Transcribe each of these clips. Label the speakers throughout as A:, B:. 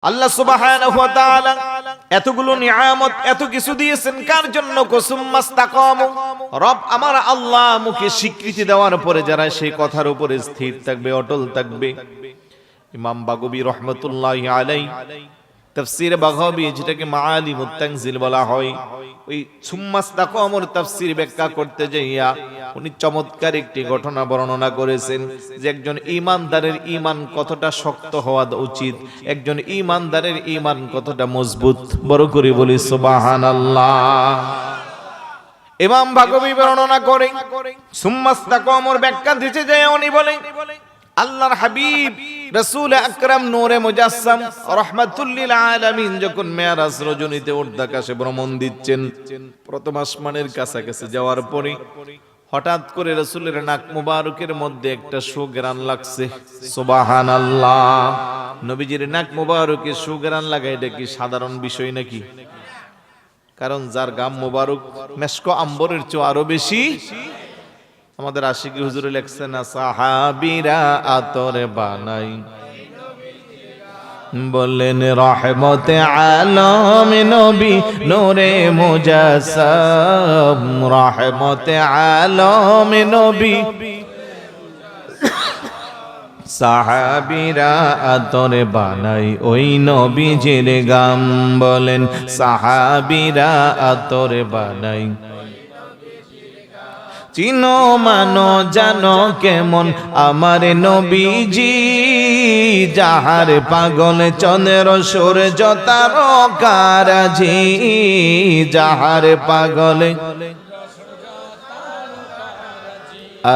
A: আল্লাহ সুবহানাহু ওয়া তাআলা এতগুলো নিয়ামত এত কিছু দিয়েছেন কার জন্য? কুসুম্মাস্তাকামু, রব আমার আল্লাহ মুখে স্বীকৃতি দেওয়ার পরে যারা সেই কথার উপরে স্থির থাকবে, অটল থাকবে। ইমাম বাগবী রহমাতুল্লাহি আলাইহি তাফসীর বাগাবী, যেটাকে মাআলিমুত তানজিল বলা হয়, ওই সুম্মাস্তাকামুর তাফসীর ব্যাখ্যা করতে যাইয়া উনি চমৎকার একটি ঘটনা বর্ণনা করেছেন যে একজন ঈমানদারের ঈমান কতটা শক্ত হওয়া উচিত, একজন ঈমানদারের ঈমান কতটা মজবুত। বড় করে বলি সুবহানাল্লাহ। ইমাম বাগবী বর্ণনা করে সুম্মাস্তাকামুর ব্যাখ্যা দিতে যায় উনি বলেন, আল্লাহর হাবিব রাসূল আকরাম নূরে মুজাসসাম রাহমাতুল লিল আলামিন যখন মেরাজ রজনীতে ঊর্ধ্বাকাশে ভ্রমণ দিচ্ছেন, প্রথম আসমানের কাছাকাছি যাওয়ার পরে হঠাৎ করে রাসূলের নাক মুবারকের মধ্যে একটা সুঘ্রাণ লাগছে। সুবহানাল্লাহ। নবীজির নাক মুবারকে সুঘ্রাণ লাগা এটা কি সাধারণ বিষয় নাকি? কারণ যার গাম মুবারক মেশক আম্বরের চেয়ে আরো বেশি। আমাদের আশিকি হুজুরে লেখছেন না, সাহাবীরা আতর বানাই, বললেন রহমতে আলম নবী নূরে মুজাসসাম, রহমতে আলম নবী। সাহাবীরা আতর বানাই ওই নবীজির গাম, বলেন সাহাবীরা আতর বানাই। চিনো মানো জানো কেমন আমার নবীজি, যাহার পাগল চন্দ্র সূর্য তারকারাজি, যাহার পাগল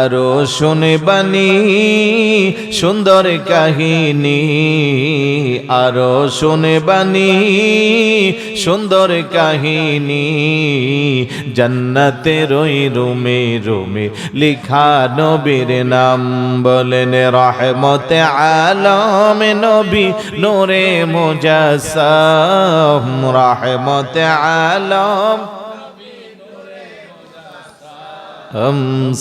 A: আরো শুনে বানি সুন্দর কাহিনী, আরো শুনে বানি সুন্দর কাহিনী। জান্নাতের ওই রুমে রুমে লিখা নবীর নাম, বলেন রহমতে আলম নবী নূরে মুজাসসাম, রহমতে আলম।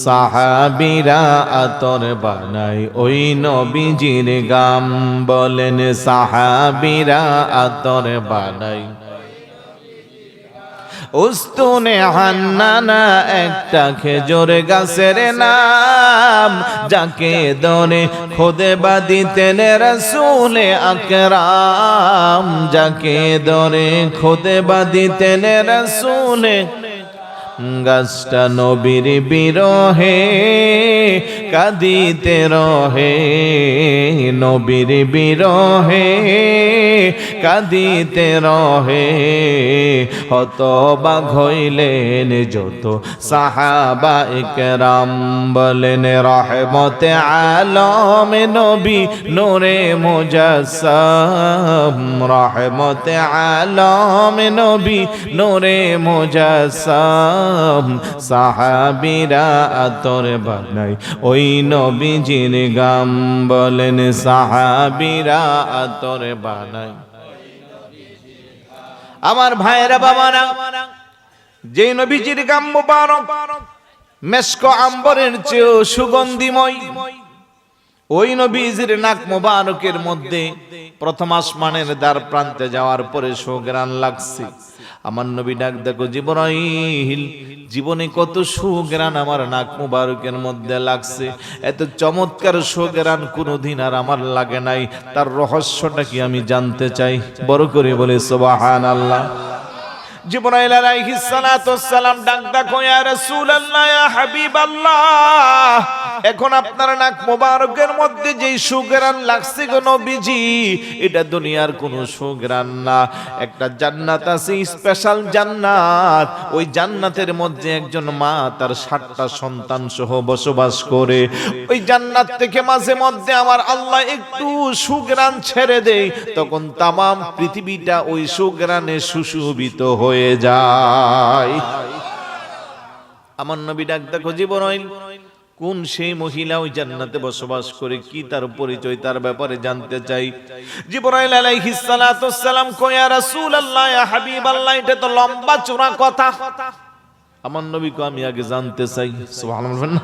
A: সাহাবীরা আতর বানাই ওই নবীজির গাম, বলেন সাহাবীরা আতর বানাই। উস্তুনে হান্নানা একটা খেজুর গাছের নাম, যাকে ধরে খুতবা দিতেন রাসূল আকরাম, যাকে ধরে খুতবা দিতেন রাসূল। গাছটা নবীর বিরহে কাঁদিতে রহে, নবীর বিরহে কাঁদিতে রহে। হতবাক হইলেন যত সাহাবা ইকরাম, বলেন রহমতে আলম নবী নূরে মুজাসসাম, রহমতে আলম নবী নূরে মুজাসসাম। সাহাবীরা আতর বানাই ওই নবীজির গাম, বলেন সাহাবীরা আতর বানাই। আমার ভাইরা বাবারা, যে নবীজির গাম মুবারক মেশক আম্বরের চেয়েও সুগন্ধিময়, ওই নবীজির নাক মুবারকের মধ্যে প্রথম আসমানের দ্বার প্রান্তে যাওয়ার পরে সুঘ্রাণ লাগছে। আমার নবী ডাক দেখো জিবরাইল, জীবনে কত সুঘ্রাণ আমার নাক মুবারকের মধ্যে লাগছে, এত চমৎকার সুঘ্রাণ কোনোদিন আর আমার লাগে নাই, তার রহস্যটা কি আমি জানতে চাই। বড় করে বলে সুবহানাল্লাহ। জিবরাইল আলাইহিস সালাতু ওয়াস সালাম ডাক দেখো, ইয়া রাসূলুল্লাহ, ইয়া হাবিবাল্লাহ, এখন আপনার নাক মুবারকের মধ্যে যেই সুঘ্রাণ লাগছে গো নবীজি, এটা দুনিয়ার কোনো সুঘ্রাণ না। একটা জান্নাত আছে, স্পেশাল জান্নাত, ওই জান্নাতের মধ্যে একজন মা তার 7টা সন্তান সহ বসবাস করে। ওই জান্নাত থেকে মাঝে মধ্যে আমার আল্লাহ একটু সুঘ্রাণ ছেড়ে দেয়, তখন তামাম পৃথিবীটা ওই সুঘ্রাণে সুশোভিত হয়ে যায়। আমার নবী ডাক দেখো জিবরাইল, কোন সেই মহিলা ওই জান্নাতে বসবাস করে, কি তার পরিচয়, তার ব্যাপারে জানতে চাই। জিবরাইল আলাইহিস সালাতু ওয়াস সালাম কয়, ইয়া রাসূলুল্লাহ, ইয়া হাবিবাল্লাহ, এটা তো লম্বা চওড়া কথা। আমার নবী কয়, আমি আগে জানতে চাই। সুবহানাল্লাহ।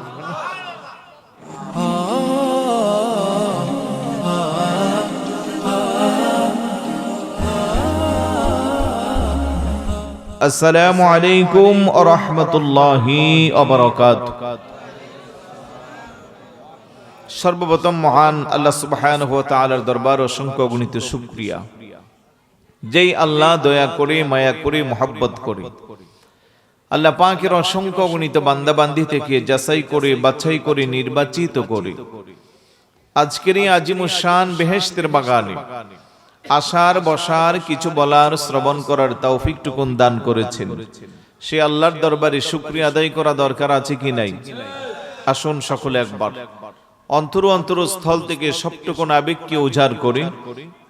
A: আসসালামু আলাইকুম ওয়া রাহমাতুল্লাহি ওয়া বারাকাতুহু। সর্বপ্রথম মহান আল্লাহ সুবহানাহু ওয়া তাআলার দরবারে অসংখ্য অগণিত শুকরিয়া, যেই আল্লাহ দয়া করে, মায়া করে, মোহাব্বত করে আল্লাহ পাকের অসংখ্য অগণিত বান্দা বান্দি থেকে যাচাই করে, বাছাই করে, নির্বাচিত করে আজকের এই আজিমুশ শান বেহেশতের বাগানে আসার, বসার, কিছু বলার, শ্রবণ করার তৌফিকটুকুন দান করেছেন। সে আল্লাহর দরবারে শুকরিয়া আদায় করা দরকার আছে কি নাই? আসুন সকলে একবার অন্তর স্থল থেকে সবটুকুন আবেগকে উজাড় করে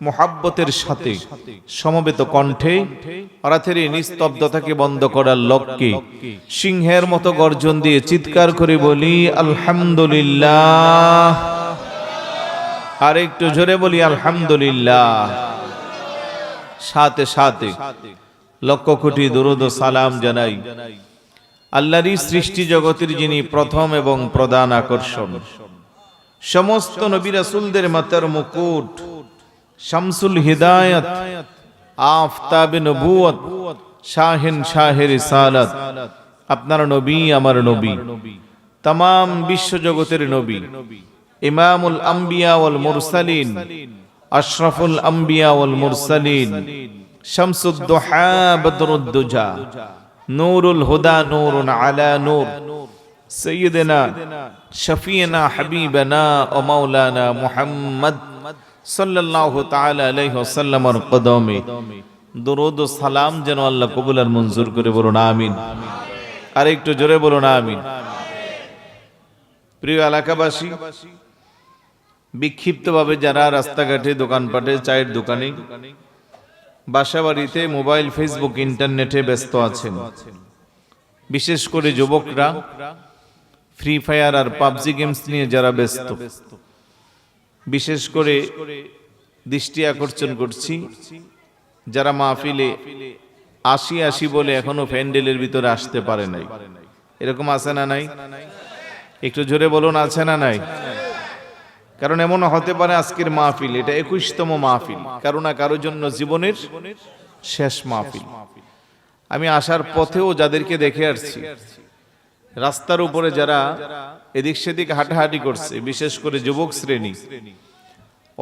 A: মুহাব্বতের সাথে সমবেত কণ্ঠে রাতের এই নিস্তব্ধতাকে বন্ধ করার লক্ষ্যে সিংহের মতো গর্জন দিয়ে চিৎকার করে বলি আলহামদুলিল্লাহ। আর একটু জোরে বলি আলহামদুলিল্লাহ। সাথে সাথে লক্ষ কোটি দুরূদ ও সালাম জানাই আল্লাহরই সৃষ্টি জগতের যিনি প্রথম এবং প্রধান আকর্ষণ, সমস্ত নবী রাসূলদের মাথার মুকুট, শামসুল হিদায়াত, আফতাবে নবুয়ত, শাহিন শাহে রিসালাত, আপনার নবী, আমার নবী, तमाम বিশ্ব জগতের নবী, ইমামুল আম্বিয়া ওয়াল মুরসালিন, আশরাফুল আম্বিয়া ওয়াল মুরসালিন, শামসুদ দুহা বদরুদ দুজা, নূরুল হুদা নূরুন আলা নূর, সৈয়দনা শফিয়না হাবিবনা ও মাওলানা মুহাম্মদ সাল্লাল্লাহু তাআলা আলাইহি ওয়াসাল্লামের কদমে দরুদ ও সালাম যেন আল্লাহ কবুল আর মঞ্জুর করে, বলুন আমিন। আর একটু জোরে বলুন আমিন। প্রিয় এলাকাবাসী, বিক্ষিপ্তভাবে যারা রাস্তাঘাটে, দোকানপাটে, চায়ের দোকানে, বাসাবাড়িতে, মোবাইল, ফেসবুক, ইন্টারনেটে ব্যস্ত আছেন, বিশেষ করে যুবকরা ফ্রি ফায়ার আর পাবজি গেমস নিয়ে যারা ব্যস্ত, বিশেষ করে দৃষ্টি আকর্ষণ করছি যারা মাহফিলে আসি আসি বলে এখনো প্যান্ডেলের ভিতরে আসতে পারে নাই, এরকম আছে না নাই? একটু জোরে বলুন আছে না নাই? কারণ এমন হতে পারে আজকের মাহফিল এটা 21তম মাহফিল, কারো না কারোর জন্য জীবনের শেষ মাহফিল। আমি আসার পথেও যাদেরকে দেখে আসছি, রাস্তার উপরে যারা এদিক সেদিক হাঁটাহাঁটি করছে, বিশেষ করে যুবক শ্রেণী,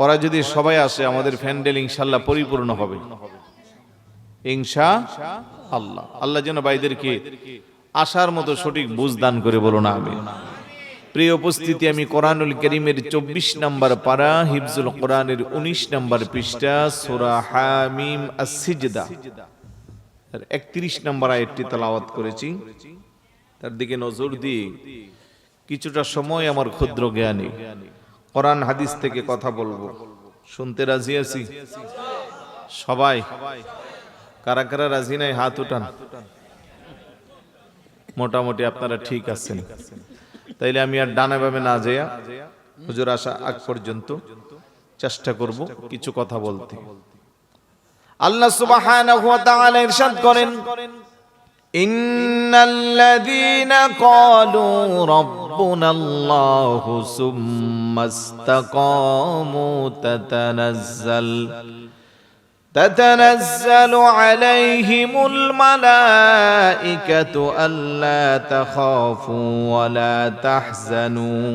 A: ওরা যদি সবাই আসে আমাদের প্যান্ডেল ইনশাআল্লাহ পরিপূর্ণ হবে ইনশাআল্লাহ। আল্লাহ যেন ভাইদেরকে আসার মতো সঠিক বুঝ দান করে, বলুন আমিন। প্রিয় উপস্থিতি, আমি কোরআনুল কারীমের 24 নম্বর পারা, হিফজুল কোরআনের 19 নম্বর পৃষ্ঠা, সূরা হামিম আস-সিজদা 31 নম্বর আয়াতটি তেলাওয়াত করেছি। তার দিকে নজর দিয়ে কিছুটা সময় আমার ক্ষুদ্র জ্ঞানে কোরআন হাদিস থেকে কথা বলবো। শুনতে রাজি আছি সবাই? কারা কারা রাজি নাই হাত উঠান। মোটামুটি আপনারা ঠিক আছেন। তাইলে আমি আর ডানা ভাবে না যাইয়া হুজুর আসা আগ পর্যন্ত চেষ্টা করব কিছু কথা বলতে। আল্লাহ সুবহানাহু ওয়া তাআলা ইরশাদ করেন, ইন্নাল্লাযীনা ক্বালু রাব্বুনাল্লাহু সুম্মা ইসতাকামু تتنزل عليهم الملائكة ألا تخافوا ولا تحزنوا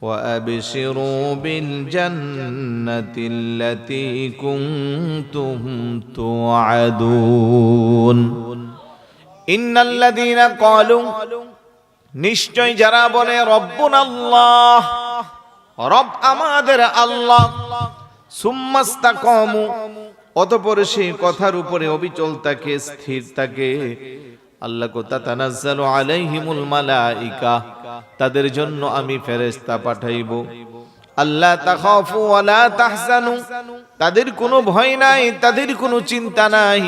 A: وأبشروا بالجنة التي كنتم توعدون إن الذين قالوا নিশ্চয় যারা বলে রব্বুনাল্লাহ, রব আমাদের আল্লাহ, সুম্মাস্তাকামু, অতঃপর সেই কথার উপরে অবিচল থাকে, স্থির থাকে, আল্লাহ কো তাতানাজ্জালু আলাইহিমুল মালাইকা, তাদের জন্য আমি ফেরেশতা পাঠাইব। আল্লাহ তাখাফু ওয়ালা তাহজানু, তাদের কোনো ভয় নাই, তাদের কোনো চিন্তা নাই।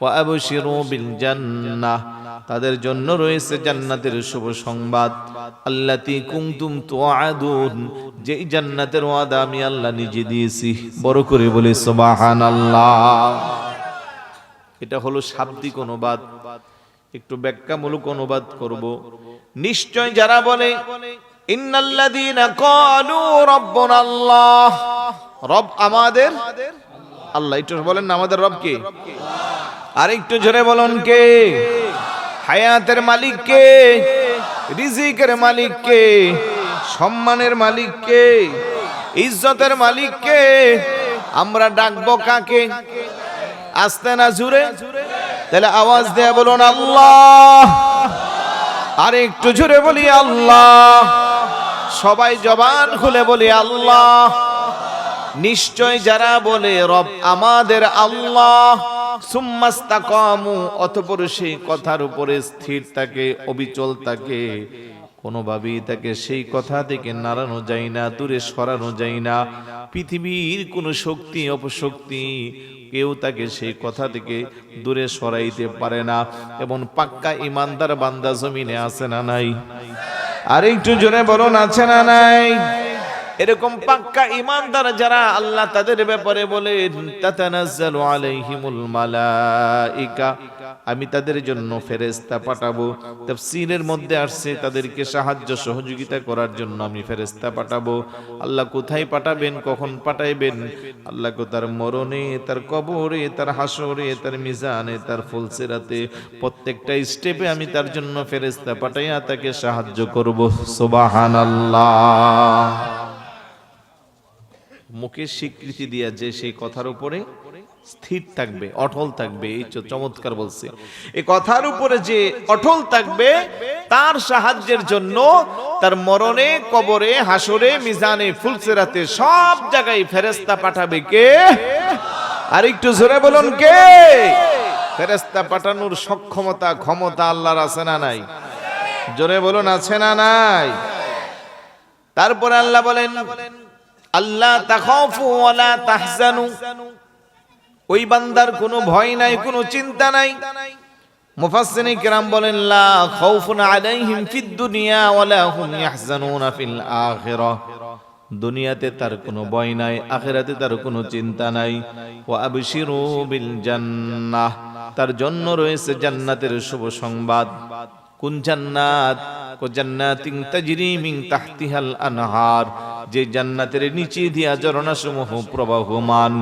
A: ওয়া আবশিরু বিল জান্নাহ, তাদের জন্য রয়েছে জান্নাতের শুভ সংবাদ। আল্লাতী কুনতুম তুআদুন, যেই জান্নাতের ওয়াদা আমি আল্লাহ নিজে দিয়েছি। বড় করে বলে সুবহানাল্লাহ। এটা হলো শাব্দিক অনুবাদ, একটু ব্যাখ্যামূলক অনুবাদ করব। নিশ্চয় যারা বলে ইন্নাল্লাযীনা ক্বালু রাব্বুনাল্লাহ, রব আমাদের আল্লাহ, একটু বলেন না আমাদের রব কে? আরেকটু জোরে বলুন কে? হায়াতের মালিক কে? রিজিকের মালিক কে? সম্মানের মালিক কে? ইজ্জতের মালিক কে? আমরা ডাকবো কাকে? আস্তে না জোরে? তাহলে আওয়াজ দেয়া বলুন আল্লাহ। আর একটু জোরে বলি আল্লাহ। সবাই জবান খুলে বলি আল্লাহ। নিশ্চয় যারা বলে রব আমাদের আল্লাহ, সুম্মাস্তাকামু, অতঃপর সেই কথার উপরে স্থির থাকে, অবিচল থাকে, কোনোভাবেই তাকে সেই কথা থেকে নাড়ানো যায় না, দূরে সরানো যায় না। পৃথিবীর কোনো শক্তি অপশক্তি কেউ তাকে সেই কথা থেকে দূরে সরাইতে পারে না। এবং পাক্কা ইমানদার বান্দা জমিনে আছে না নাই? আর একটু জোরে বলুন আছে না নাই? এরকম পাক্কা ইমানদার যারা, আল্লাহ তাদের ব্যাপারে বলেন তাতানাজ্জালু আলাইহিমুল মালাইকা, আমি তাদের জন্য ফেরেশতা পাঠাবো। তাফসীরের মধ্যে আসছে তাদেরকে সাহায্য সহযোগিতা করার জন্য আমি ফেরেশতা পাঠাবো। আল্লাহ কোথায় পাঠাবেন, কখন পাঠাইবেন? আল্লাহ তার মরণে, তার কবরে, তার হাসরে, তার মিজানে, তার ফুলসিরাতে প্রত্যেকটা স্টেপে আমি তার জন্য ফেরেশতা পাঠাইয়া তাকে সাহায্য করব। সুবহানাল্লাহ। মুখে স্বীকৃতি দিয়া যে সেই কথার উপরে স্থির থাকবে, অটল থাকবে, এই চমৎকার বলছে। এই কথার উপরে যে অটল থাকবে তার সাহায্যের জন্য তার মরণে, কবরে, হাসরে, মিজানে, ফুলসিরাতে সব জায়গায় ফেরেশতা পাঠাবে কে? আর একটু জোরে বলুন কে? ফেরেশতা পাঠানোর সক্ষমতা, ক্ষমতা আল্লাহর আছে না নাই? জোরে বলুন আছে না নাই? তারপরে আল্লাহ বলেন আল্লাহ তাখাফু ওয়ালা তাহজানু, ওই বান্দার কোনো ভয় নাই, কোনো চিন্তা নাই। মুফাসসিরিন কিরাম বলেন লা খাউফুন আলাইহিম ফিদ দুনিয়া ওয়ালা হুম ইয়াহজানুনা ফিল আখিরাহ, দুনিয়াতে তার কোনো ভয় নাই, আখিরাতে তার কোনো চিন্তা নাই। ওয়া আবশিরু বিল জান্নাহ, তার জন্য রয়েছে জান্নাতের শুভ সংবাদ। কোন জান্নাত? কো জান্নাতিন তাজরি মিন তাহতিহাল আনহার, যে জান্নাতের নিচে দিয়া ঝর্ণাসমূহ প্রবাহমান।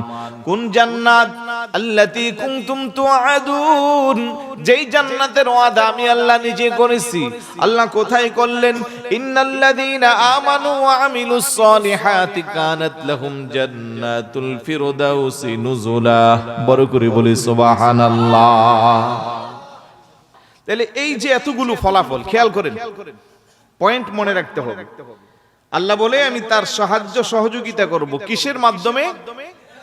A: কোন জান্নাত? আল্লাতী কুনতুম তুআদুন, যেই জান্নাতের ওয়াদা আমি আল্লাহ নিজে করেছি। আল্লাহ কোথায় করলেন? ইন্নাল্লাযীনা আমানু ওয়া আমিলুস সালিহাতি কানাত লাহুম জান্নাতুল ফিরদাউসি নুজুলা। বড় করে বলি সুবহানাল্লাহ। তাহলে এই যে এতগুলো ফলাফল খেয়াল করেন, পয়েন্ট মনে রাখতে হবে। আল্লাহ বলে আমি তার সাহায্য সহযোগিতা করব কিসের মাধ্যমে?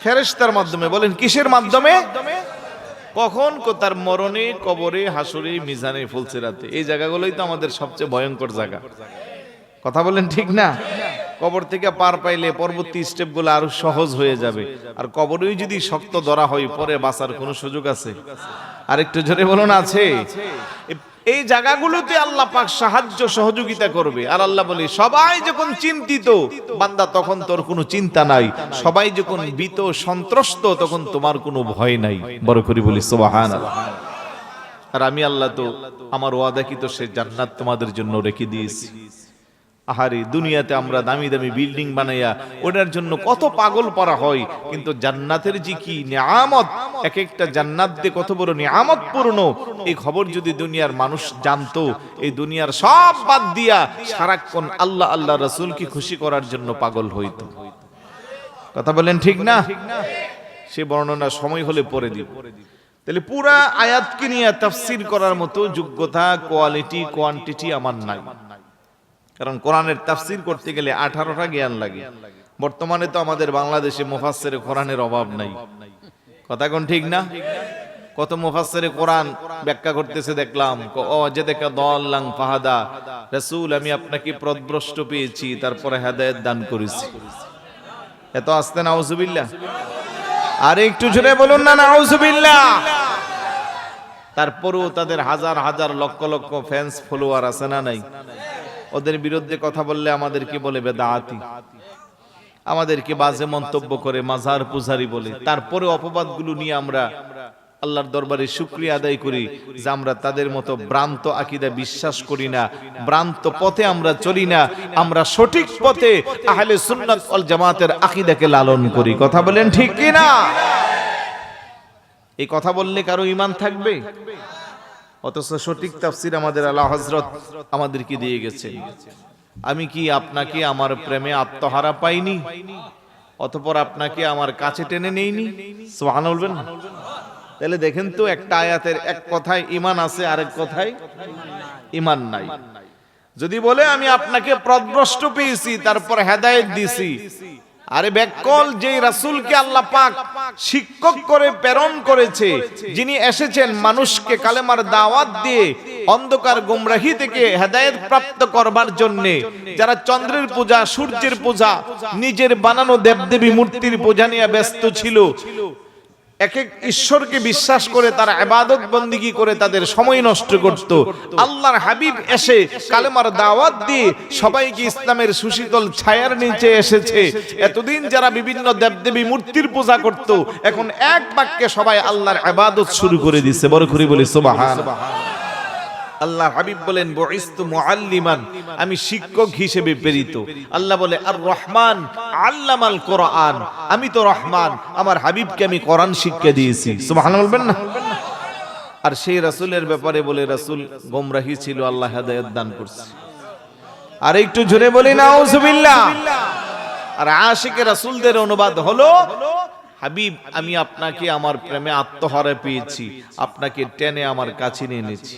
A: ফেরেশতার মাধ্যমে। বলেন কিসের মাধ্যমে? কখন? তার মরণে, কবরে, হাসরে, মিজানে, ফুলসিরাতে। এই জায়গাগুলোই তো আমাদের সবচেয়ে ভয়ঙ্কর জায়গা। কথা বলেন ঠিক না? কবর থেকে পার পাইলে পরবর্তী স্টেপগুলো আরো সহজ হয়ে যাবে। আর কবরেই যদি শক্ত ধরা হয়, পরে বাঁচার কোনো সুযোগ আছে? আরেকটু জোরে বলুন আছে? এই জায়গাগুলোতে আল্লাহ পাক সাহায্য সহযোগিতা করবে। আর আল্লাহ বলে সবাই যখন চিন্তিত বান্দা তখন তোর কোনো চিন্তা নাই, সবাই যখন ভীত সন্ত্রস্ত তখন তোমার কোনো ভয় নাই। বড় করে বলি সুবহানাল্লাহ। আর আমি আল্লাহ তো আমার ওয়াদা কি তো সে জান্নাত তোমাদের জন্য রেখে দিয়েছি। আহারে, দুনিয়াতে আমরা দামি দামি বিল্ডিং বানাইয়া ওটার জন্য কত পাগল পড়া হয়, কিন্তু জান্নাতের যে কি নিয়ামত, এক একটা জান্নাত দিয়ে কত বড় নিয়ামত পূর্ণ, এই খবর যদি দুনিয়ার মানুষ জানতো, এই দুনিয়ার সব বাদ দিয়া সারাক্ষণ আল্লাহ আল্লাহ রাসূলকে খুশি করার জন্য পাগল হইতো। কথা বলেন ঠিক না? সে বর্ণনা সময় হলে পরে দিব। তাহলে পুরা আয়াতকে নিয়ে তাফসীর করার মতো যোগ্যতা, কোয়ালিটি, কোয়ান্টিটি আমার নাই। কারণ কোরআনের তাফসীর করতে গেলে 18টা জ্ঞান লাগে। বর্তমানে তো আমাদের বাংলাদেশে মুফাসসিরে কোরআনের অভাব নাই। কথা কোন ঠিক না? কত মুফাসসিরে কোরআন ব্যাখ্যা করতেছে দেখলাম, ও যে দেখা দল্লাং ফাহাদা, রাসূল আমি আপনাকে পথভ্রষ্ট পেয়েছি, তারপরে হেদায়েত দান করেছি। এত আস্তে নাউজুবিল্লাহ। আর একটু জোরে বলুন না নাউজুবিল্লাহ। তারপরেও তাদের হাজার হাজার লক্ষ লক্ষ ফ্যান্স ফলোয়ার আছে না নাই? ওদের বিরুদ্ধে কথা বললে আমাদেরকে বলে বেদাতি, আমাদেরকে বাজে মন্তব্য করে মাজার পূজারি বলে। তারপরে অপবাদগুলো নিয়ে আমরা আল্লাহর দরবারে শুকরিয়া আদায় করি যে আমরা তাদের মতো ভ্রান্ত আকীদা বিশ্বাস করি না, ভ্রান্ত পথে আমরা চলি না, আমরা সঠিক পথে আহলে সুন্নাত ওয়াল জামাতের আকীদাকে লালন করি। কথা বলেন ঠিক কি না? এই কথা বললে কারো ঈমান থাকবে? অথচ সঠিক তাফসীর আমাদের আলা হযরত আমাদেরকে দিয়ে গেছে। আমি কি আপনাকে আমার প্রেমে আত্মহারা পাইনি, অতঃপর আপনাকে আমার কাছে টেনে নেইনি? সুবহানাল্লাহ বলবেন না? তাহলে দেখেন তো, একটা আয়াতের এক কথায় ঈমান আছে, আরেক কথায় ঈমান নাই। যদি বলে আমি আপনাকে পথভ্রষ্ট পেয়েছি, তারপর হেদায়েত দিছি, আরে ব্যাককল, যেই রাসূলকে আল্লাহ পাক শিক্ষক করে প্রেরণ করেছে, যিনি এসেছেন মানুষকে কালেমার দাওয়াত দিয়ে অন্ধকার গোমরাহি থেকে হেদায়েত প্রাপ্ত করবার জন্য, যারা চন্দ্রের পূজা, সূর্যের পূজা, নিজের বানানো দেবদেবী মূর্তির পূজা নিয়ে ব্যস্ত ছিল, এক এক ঈশ্বরকে বিশ্বাস করে তারা ইবাদত বন্দেগী করে তাদের সময় নষ্ট করত, আল্লাহর হাবিব এসে কালেমার দাওয়াত দিয়ে সবাইকে ইসলামের সুশীতল ছায়ার নিচে এসেছে। এতদিন যারা বিভিন্ন দেবদেবী মূর্তির পূজা করত, এখন এক বাক্যে সবাই আল্লাহর ইবাদত শুরু করে দিয়েছে। বড় করে বলি সুবহানাল্লাহ। আল্লাহ হাবিব বলেন বুইস্তু মুআল্লিমান, আমি শিক্ষক হিসেবে প্রেরিত। আল্লাহ বলে আর রহমান আল্লামাল কোরআন, আমি তো রহমান, আমার হাবিবকে আমি কোরআন শিক্ষা দিয়েছি। সুবহানাল্লাহ বলবেন না? আর সেই রাসূলের ব্যাপারে বলে রাসূল গোমরাহি ছিল, আল্লাহ হেদায়েত দান করছে। আর একটু জোরে বলি নাউজুবিল্লাহ। আর আশিকে রাসূলদের অনুবাদ হলো, হাবিব আমি আপনাকে আমার প্রেমে আত্মহারা পেয়েছি, আপনাকে টেনে আমার কাছে নিয়ে এনেছি।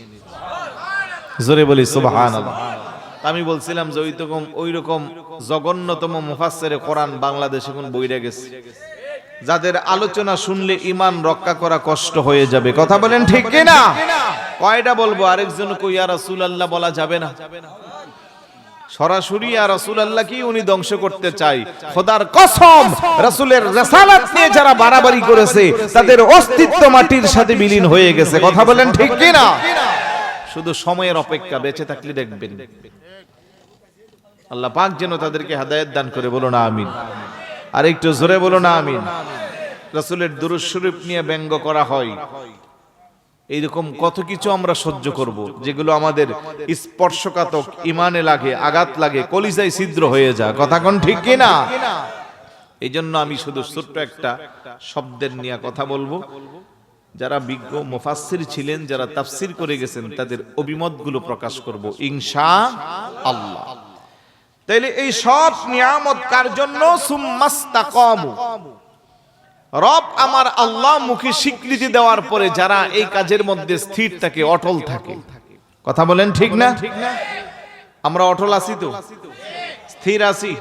A: জোরে বলি সুবহানাল্লাহ। আমি বলছিলাম যে ওই রকম জঘন্যতম মুফাসসিরে কোরআন বাংলাদেশে কোন বইরা গেছে, যাদের আলোচনা শুনলে ঈমান রক্ষা করা কষ্ট হয়ে যাবে। কথা বলেন ঠিক কি না? কয়টা বলবো? আরেকজন কই ইয়া রাসূলুল্লাহ বলা যাবে না, সরাসরি ইয়া রাসূলুল্লাহ কি উনি ধ্বংস করতে চাই। খোদার কসম, রাসূলের রিসালাত নিয়ে যারা বাড়াবাড়ি করেছে তাদের অস্তিত্ব মাটির সাথে বিলীন হয়ে গেছে। কথা বলেন ঠিক কি না? শুধু সময়ের অপেক্ষা, বেঁচে থাকলে দেখবেন। আল্লাহ পাক যেন তাদেরকে হেদায়েত দান করে। বলো না আমিন। আর একটু জোরে বলো না আমিন। রাসূলের দুরূদ শরীফ নিয়ে ব্যঙ্গ করা হয়, এইরকম কত কিছু আমরা সহ্য করব, যেগুলো আমাদের স্পর্শকাতক, ঈমানে লাগে, আঘাত লাগে, কলিজায় ছিদ্র হয়ে যায়। কথা কোন ঠিক কি না? এই জন্য আমি শুধু ছোট্ট একটা শব্দের নিয়ে কথা বলবো। যারা বিজ্ঞ মুফাসসির ছিলেন, যারা তাফসীর করে গেছেন, তাদের অভিমতগুলো প্রকাশ করব ইনশাআল্লাহ। তাইলে এই সব নিয়ামত কার জন্য? সুম্মাস্তাকামু, রব আমার আল্লাহ মুখে স্বীকৃতি দেওয়ার পরে যারা এই কাজের মধ্যে স্থির থাকে, অটল থাকে। কথা বলেন ঠিক না? আমরা অটল আছি তো, স্থির আছি।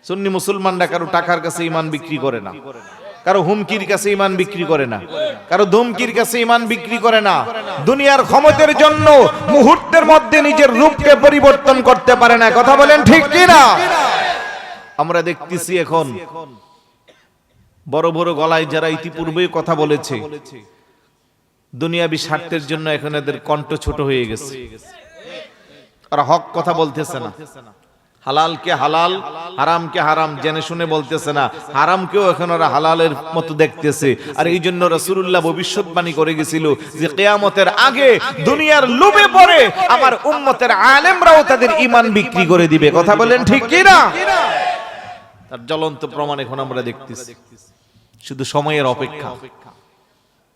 A: সুন্নি মুসলমানরা কারো টাকার কাছে ঈমান বিক্রি করে না, কারো হুমকির কাছে ঈমান বিক্রি করে না, কারো ধমকির কাছে ঈমান বিক্রি করে না। দুনিয়ার ক্ষমতার জন্য মুহূর্তের মধ্যে নিজের রূপকে পরিবর্তন করতে পারে না। কথা বলেন ঠিক কি না? আমরা দেখতেছি এখন বড় বড় গলায় যারা ইতিপূর্বেই কথা বলেছে, দুনিয়াবি স্বার্থের জন্য এখন এদের কণ্ঠ ছোট হয়ে গেছে। আর হক কথা বলতেছে না, হালালকে হালাল, হারামকে হারাম জেনে শুনে বলতেছে না, হারামকেও এখন ওরা হালালের মতো দেখতেছে। আর এই জন্য রাসূলুল্লাহ ভবিষ্যৎবাণী করে গেছিল যে কিয়ামতের আগে দুনিয়ার লোভে পড়ে আমার উম্মতের আলেমরাও তাদের ঈমান বিক্রি করে দিবে। কথা বলেন ঠিক কি না? তার জ্বলন্ত প্রমাণ এখন আমরা দেখতেছি। শুধু সময়ের অপেক্ষা।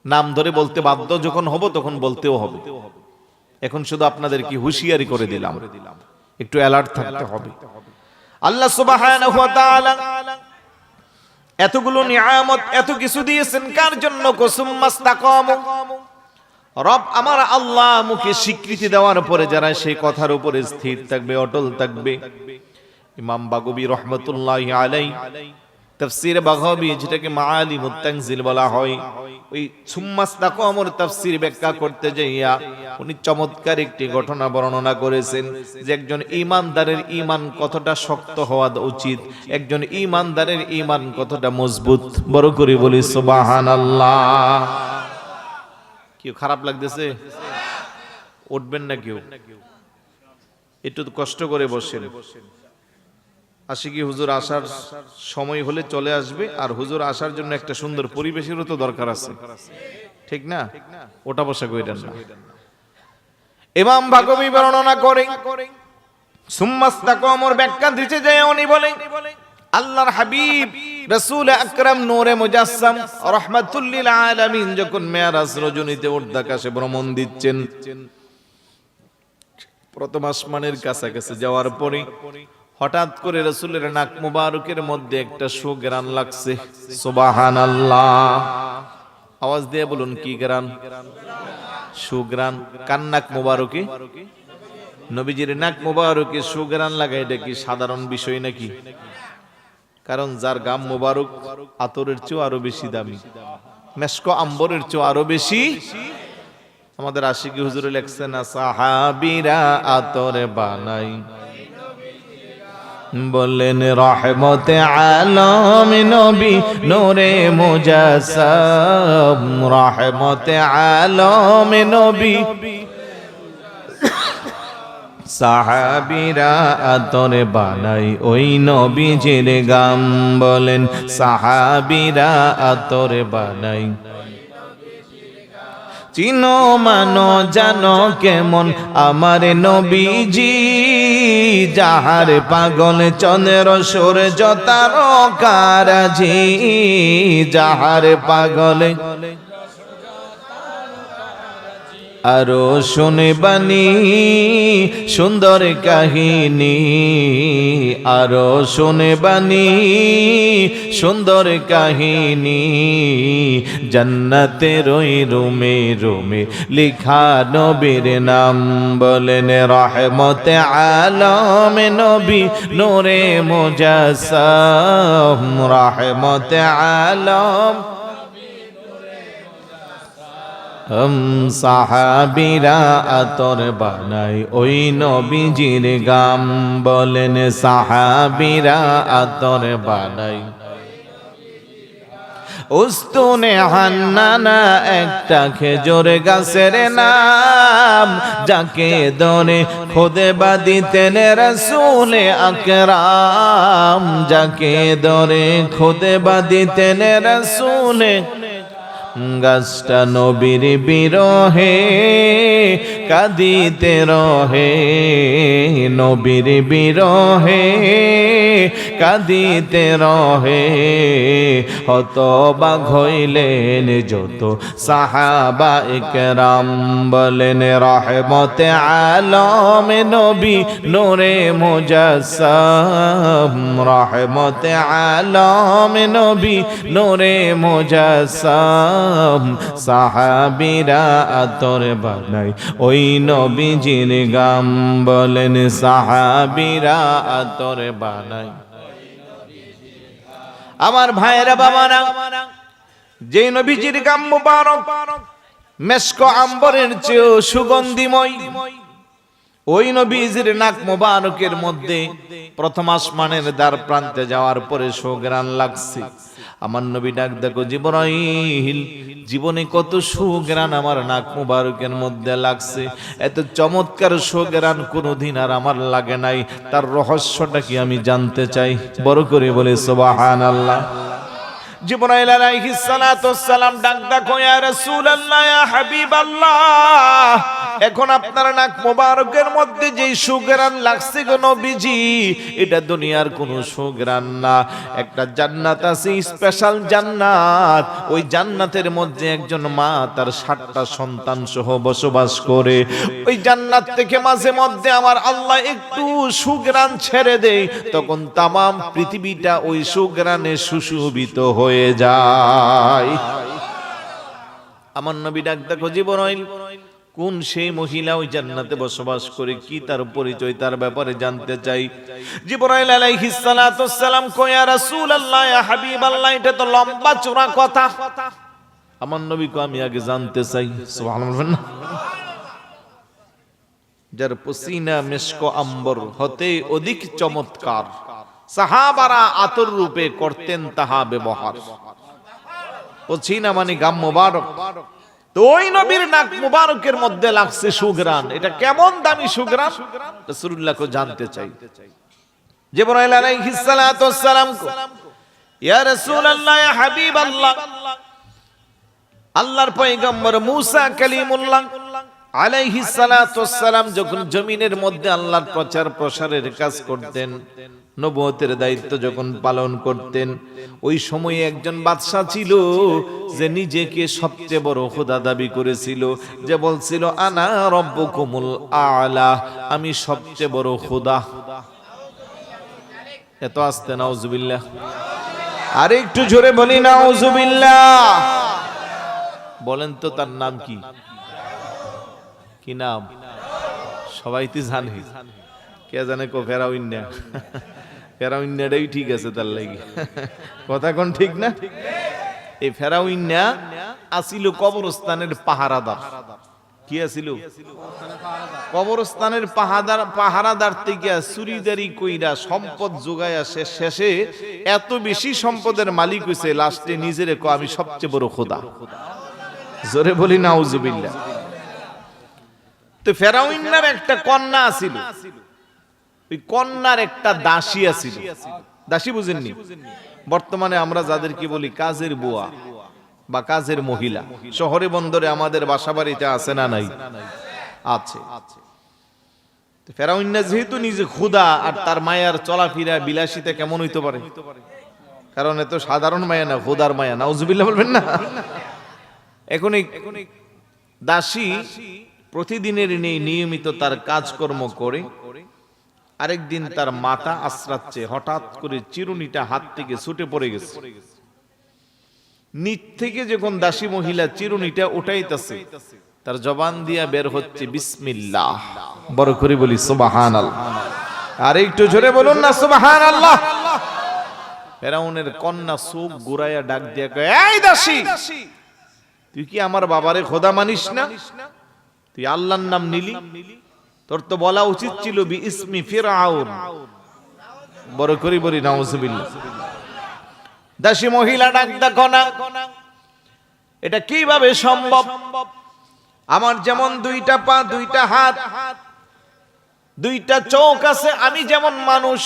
A: নাম ধরে বলতে বাধ্য যখন হব তখন বলতেও হবে। এখন শুধু আপনাদের কি হুঁশিয়ারি করে দিলাম, একটু অ্যালার্ট থাকতে হবে। আল্লাহ সুবহানাহু ওয়া তাআলা এতগুলো নিয়ামত, এত কিছু দিয়েছেন কার জন্য? কুসুম্মাস্তাকামু, রব আমার আল্লাহ মুখে স্বীকৃতি দেওয়ার পরে যারা সেই কথার উপরে স্থির থাকবে, অটল থাকবে। ইমাম বাগবী রাহমাতুল্লাহি আলাইহি তাফসীরে বাগবী, যেটাকে মাআলিমুত তানজিল বলা হয়, ওই সুম্মাস্তাকামুর তাফসীর ব্যাখ্যা করতে যাইয়া উনি চমৎকার একটি ঘটনা বর্ণনা করেছেন যে একজন ঈমানদারের ঈমান কতটা শক্ত হওয়া উচিত, একজন ঈমানদারের ঈমান কতটা মজবুত। বড় করে বলি সুবহানাল্লাহ। কি খারাপ লাগতেছে? উঠবেন না কেউ, একটু কষ্ট করে বসেন। আশিকি হুজুর আসার সময় হলে চলে আসবে, আর হুজুর আসার জন্য একটা সুন্দর পরিবেশেরও তো দরকার আছে, ঠিক না? ওটা বসা কইরেন না। ইমাম বাগবী বর্ণনা করে সুম্মাস্তাকামুর ব্যাখ্যা দিতে যায় উনি বলেন আল্লাহর হাবিব রাসূল আকরাম নূরে মুজাসসাম রাহমাতুল লিল আলামিন যখন মেরাজ রজনীতে ঊর্ধ্বাকাশে ভ্রমণ দিচ্ছেন, প্রথম আসমানের কাছাকাছি যাওয়ার পরে হঠাৎ করে রাসূলের নাক মুবারকের মধ্যে একটা সুঘ্রাণ লাগছে। সুবহানাল্লাহ, আওয়াজ দিয়ে বলুন কি ঘ্রাণ? সুঘ্রাণ। কার নাক মুবারকে? নবীজির নাক মুবারকে সুঘ্রাণ লাগা এটা কি সাধারণ বিষয় নাকি? কারণ যার গাম মুবারক আতরের চেয়ে আরো বেশি দামি, মেশক আম্বরের চেয়ে আরো বেশি। আমাদের আশিকি হুজুরে লেখছেন না, সাহাবীরা আতর বানাই, বললেন রহমতে আলম নবী নূরে মুজাসসাম, রহমতে আলম নবী। সাহাবীরা আতর বানাই ওই নবীজির গাম, বলেন সাহাবীরা আতর বানাই। চিনো মানো জানো কেমন আমার নবীজি, যাহার পাগল চন্দ্র সূর্য তারকারাজি, যাহার পাগল। আরো শুনে বানি সুন্দর কাহিনী, আরো শুনে বানি সুন্দর কাহিনী, জান্নাতের ওই রুমে রুমে লিখা নবীর নাম, বলেন রহমতে আলম নবী নূরে মুজাসসাম, রহমতে আলম। সাহাবীরা আতর বানাই ওই নবীজির গাম, বলেন সাহাবীরা আতর বানাই। উস্তুনে হান্নানা একটা খেজুর গাছের নাম, যাকে ধরে খুদে বাদিতেন রাসূল আকরাম, যাকে ধরে খুদে বাদিতেন রাসূল। গাছটা নবীর বিরহে কাঁদিতে রহে, নবীর বিরহে কাঁদিতে রহে। হতবাক হইলেন যত সাহাবা ইকরাম, বলেন রহমতে আলম নবী নূরে মুজাসসাম, রহমতে আলম নবী নূরে মুজাসসাম। সাহাবীরা আতর বানাই ওই নবীজির গাম, বলেন সাহাবীরা আতর বানাই। আমার ভাইরা বাবারা, যে নবীজির গাম মুবারক মেশক আম্বরের চেয়েও সুগন্ধিময়, ওই নবীজির নাক মুবারকের মধ্যে প্রথম আসমানের দ্বার প্রান্তে যাওয়ার পরে সুঘ্রাণ লাগছে। আমার নবী ডাক দেখো জিবরাইল, জীবনে কত সুঘ্রাণ আমার নাক মুবারকের মধ্যে লাগছে, এত চমৎকার সুঘ্রাণ কোনোদিন আর আমার লাগে নাই, তার রহস্যটা কি আমি জানতে চাই। বড় করে বলে সুবহানাল্লাহ। জিবরাইল আলাইহিস সালাতু ওয়াস সালাম ডাক দেখো, ইয়া রাসূলুল্লাহ, ইয়া হাবিবাল্লাহ, এখন আপনার নাক মুবারকের মধ্যে যেই সুঘ্রাণ লাগছে গো নবীজি, এটা দুনিয়ার কোনো সুঘ্রাণ না। একটা জান্নাত আছে, স্পেশাল জান্নাত। ওই জান্নাতের মধ্যে একজন মা তার 7টা সন্তান সহ বসবাস করে। ওই জান্নাত থেকে মাঝে মধ্যে আমার আল্লাহ একটু সুঘ্রাণ ছেড়ে দেয়, তখন তামাম পৃথিবীটা ওই সুঘ্রাণে সুশোভিত হয়ে যায়। আমার নবী ডাক দেখো জিবরাইল, কোন সেই মহিলা ওই জান্নাতে বসবাস করে, কি তার পরিচয়, তার ব্যাপারে জানতে চাই। জিবরাইল আলাইহিস সালাতু ওয়াস সালাম কয়, ইয়া রাসূলুল্লাহ, ইয়া হাবিবাল্লাহ, এটা তো লম্বা চওড়া কথা। আমার নবী কয়, আমি আগে জানতে চাই। সুবহানাল্লাহ। যার পসিনা মেশক আম্বর হতে অধিক চমৎকার, সাহাবারা আতর রূপে করতেন তাহা ব্যবহার। পসিনা মানে গাম মুবারক। তো ওই নবীর নাক মুবারকের মধ্যে লাগছে সুঘ্রাণ, এটা কেমন দামি সুঘ্রাণ রাসূলুল্লাহকে জানতে চাই। জিবরাইল আলাইহিস সালাতু ওয়াস সালাম কো, ইয়া রাসূলুল্লাহ, ইয়া হাবিবাল্লাহ, আল্লাহর পয়গম্বর মুসা কালিমুল্লাহ আলাইহিস সালাতু ওয়াসসালাম যখন জমিনের মধ্যে আল্লাহর প্রচার প্রসারের কাজ করতেন, নবুয়তের দায়িত্ব যখন পালন করতেন, ওই সময়ে একজন বাদশা ছিল যে নিজেকে সবচেয়ে বড় খোদা দাবি করেছিল, যে বলছিল আনা রব্বুকুমুল আলা, আমি সবচেয়ে বড় খোদা। এত আস্তে নাউজুবিল্লাহ, আর একটু জোরে বলি নাউজুবিল্লাহ। বলেন তো তার নাম কি? কি নাম? সবাই তো জানে, কে জানে? কো ফেরাউন্না। ফেরাউন্নাটাই ঠিক আছে তার লাগি, কথা কোন ঠিক না? এই ফেরাউন্না আসিল কবরস্থানের পাহারাদার। কি আসিল? কবরস্থানের পাহারাদার থেকে চুরিদারি কইরা সম্পদ যোগায় আসে, শেষে এত বেশি সম্পদের মালিক হইছে, লাস্টে নিজেরে কো আমি সবচেয়ে বড় খোদা। জোরে বলি নাউজুবিল্লাহ। তো ফেরাউন্নার একটা কন্যা আছিল, ওই কন্যার একটা দাসী আছিল। দাসী বুঝেননি? বর্তমানে আমরা যাদেরকে বলি কাজের বুয়া বা কাজের মহিলা, শহরে বন্দরে আমাদের বাসা বাড়িতে আছে না নাই? আছে। ফেরাউন্না যেহেতু নিজে খোদা, আর তার মায়ার চলাফেরা বিলাসিতা কেমন হইতে পারে? কারণ এত সাধারণ মায়া না, খোদার মায়া। নাউজুবিল্লাহ বলবেন না? এখন দাসী প্রতিদিনের নিয়মিত তার কাজকর্ম করে, আরেকদিন তার মাথা আশ্রাচ্ছে, হঠাৎ করে চিরুনিটা হাত থেকে ছুটে পড়ে গেছে। নিচ থেকে যখন দাসী মহিলা চিরুনিটা উঠাইতেছে, তার জবান দিয়া বের হচ্ছে বিসমিল্লাহ। বড় করে বলি সুবহানাল্লাহ। আর একটু জোরে বলুন না সুবহানাল্লাহ। ফেরাউনের কন্যা চোখ ঘুরাইয়া ডাক দিয়া কয়, এই দাসী, তুই কি আমার বাবারে খোদা মানিস না? তুই আল্লাহর নাম নিলি, তোর তো বলা উচিত ছিল বিইসমি ফিরআউন। বড় করে বলি নাউজুবিল্লাহ। দাসী মহিলা ডাক দেখো না, এটা কিভাবে সম্ভব? আমার যেমন দুইটা পা, দুইটা হাত, দুইটা চোখ আছে, আমি যেমন মানুষ,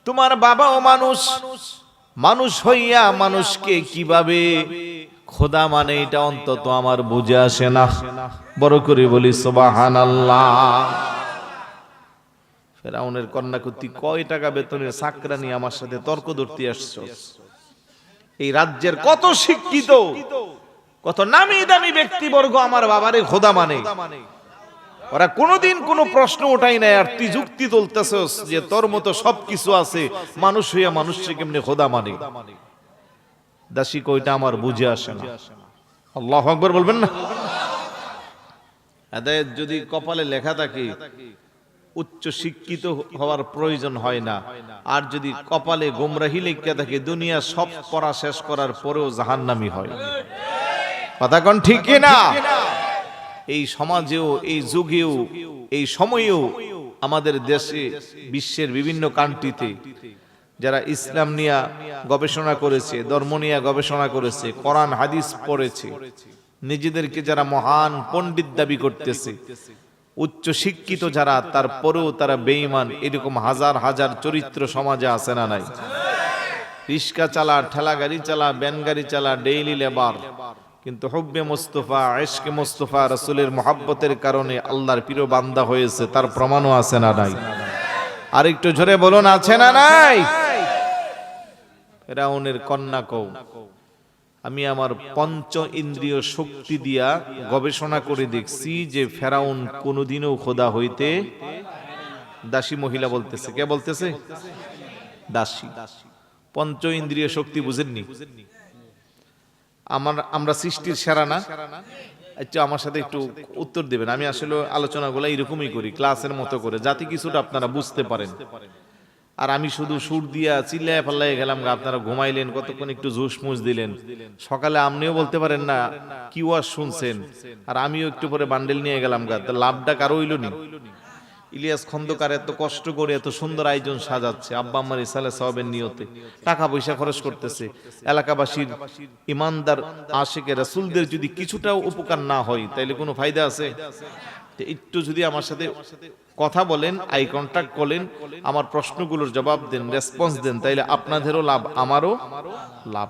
A: তোমার বাবাও মানুষ। মানুষ হইয়া মানুষকে কিভাবে খোদা মানে, এটা অন্তত আমার বুঝে আসে না। বড় করে বলি সুবহানাল্লাহ। ফেরাউনের কন্যা কর্তৃক কয় টাকা বেতনের চাকরানি আমার সাথে তর্ক ধরতে আসছো? এই রাজ্যের কত শিক্ষিত, কত নামি দামি ব্যক্তিবর্গ আমার বাবারে খোদা মানে, ওরা কোনোদিন কোনো প্রশ্ন ওঠাই নাই, আর তুই যুক্তি তুলতেছস যে তোর মতো সবকিছু আছে, মানুষ হইয়া মানুষকে কেমনে খোদা মানে? দাসী কইটা আমার বুঝে আসে না। আল্লাহু আকবার বলবেন না? হেদায়েত যদি কপালে লেখা থাকে, উচ্চ শিক্ষিত হওয়ার প্রয়োজন হয় না। আর যদি কপালে গোমরাহি লেখা থাকে, দুনিয়া সব পড়া শেষ করার পরেও জাহান্নামী হয়। কথা কোন ঠিক কি না? এই সমাজেও, এই যুগেও, এই সময়েও আমাদের দেশে, বিশ্বের বিভিন্ন কান্ট্রিতে যারা ইসলাম নিয়ে গবেষণা করেছে, ধর্ম নিয়ে গবেষণা করেছে, কোরআন হাদিস পড়েছে, নিজেদেরকে যারা মহান পণ্ডিত দাবি করতেছে, উচ্চ শিক্ষিত যারা, তারপরেও তারা বেঈমান, এরকম হাজার হাজার চরিত্র সমাজে আছে না নাই? রিক্সা চালা, ঠেলা গাড়ি চালা, ভ্যান গাড়ি চালা, ডেইলি লেবার, কিন্তু হুব্বে মুস্তাফা, ইশকে মুস্তাফা, রাসূলের মহব্বতের কারণে আল্লাহর প্রিয় বান্দা হয়েছে, তার প্রমাণও আছে না নাই? আর একটু জোরে বলুন, আছে না নাই? ফেরাউনের কন্যা কও, আমি আমার পঞ্চ ইন্দ্রিয় শক্তি দিয়া গবেষণা করে দেখছি যে ফেরাউন কোনোদিনও খোদা হইতে। দাসী মহিলা বলতেছে। কে বলতেছে? দাসী। পঞ্চ ইন্দ্রিয় শক্তি বুঝেননি? আমরা সৃষ্টির সেরা না? আচ্ছা, আমার সাথে একটু উত্তর দেবেন। আমি আসলে আলোচনাগুলো এরকমই করি, ক্লাসের মতো করে, যাতে কিছুটা আপনারা বুঝতে পারেন। আর আমি শুধু সুর দিয়া চিল্লায় পাল্লায় গেলাম, আপনারা ঘুমাইলেন, কতক্ষণ একটু জুস মুস দিলেন, সকালে আপনিও বলতে পারেন না কি ওয়াজ শুনছেন, আর আমিও একটু পরে বান্ডেল নিয়ে গেলাম গা, লাভটা কারো হইল নি? ইলিয়াস খন্দকার এত কষ্ট করে এত সুন্দর আয়োজন সাজাচ্ছে, আব্বা আম্মার ইসালে সওয়াবের নিয়তে টাকা পয়সা খরচ করতেছে, এলাকাবাসীর ইমানদার আশিকে রাসূলদের যদি কিছুটাও উপকার না হয়, তাইলে কোনো ফায়দা আছে? একটু যদি আমার সাথে কথা বলেন, আই কন্টাক্ট করেন, আমার প্রশ্নগুলোর জবাব দেন, রেসপন্স দেন, তাইলে আপনাদেরও লাভ, আমারও লাভ।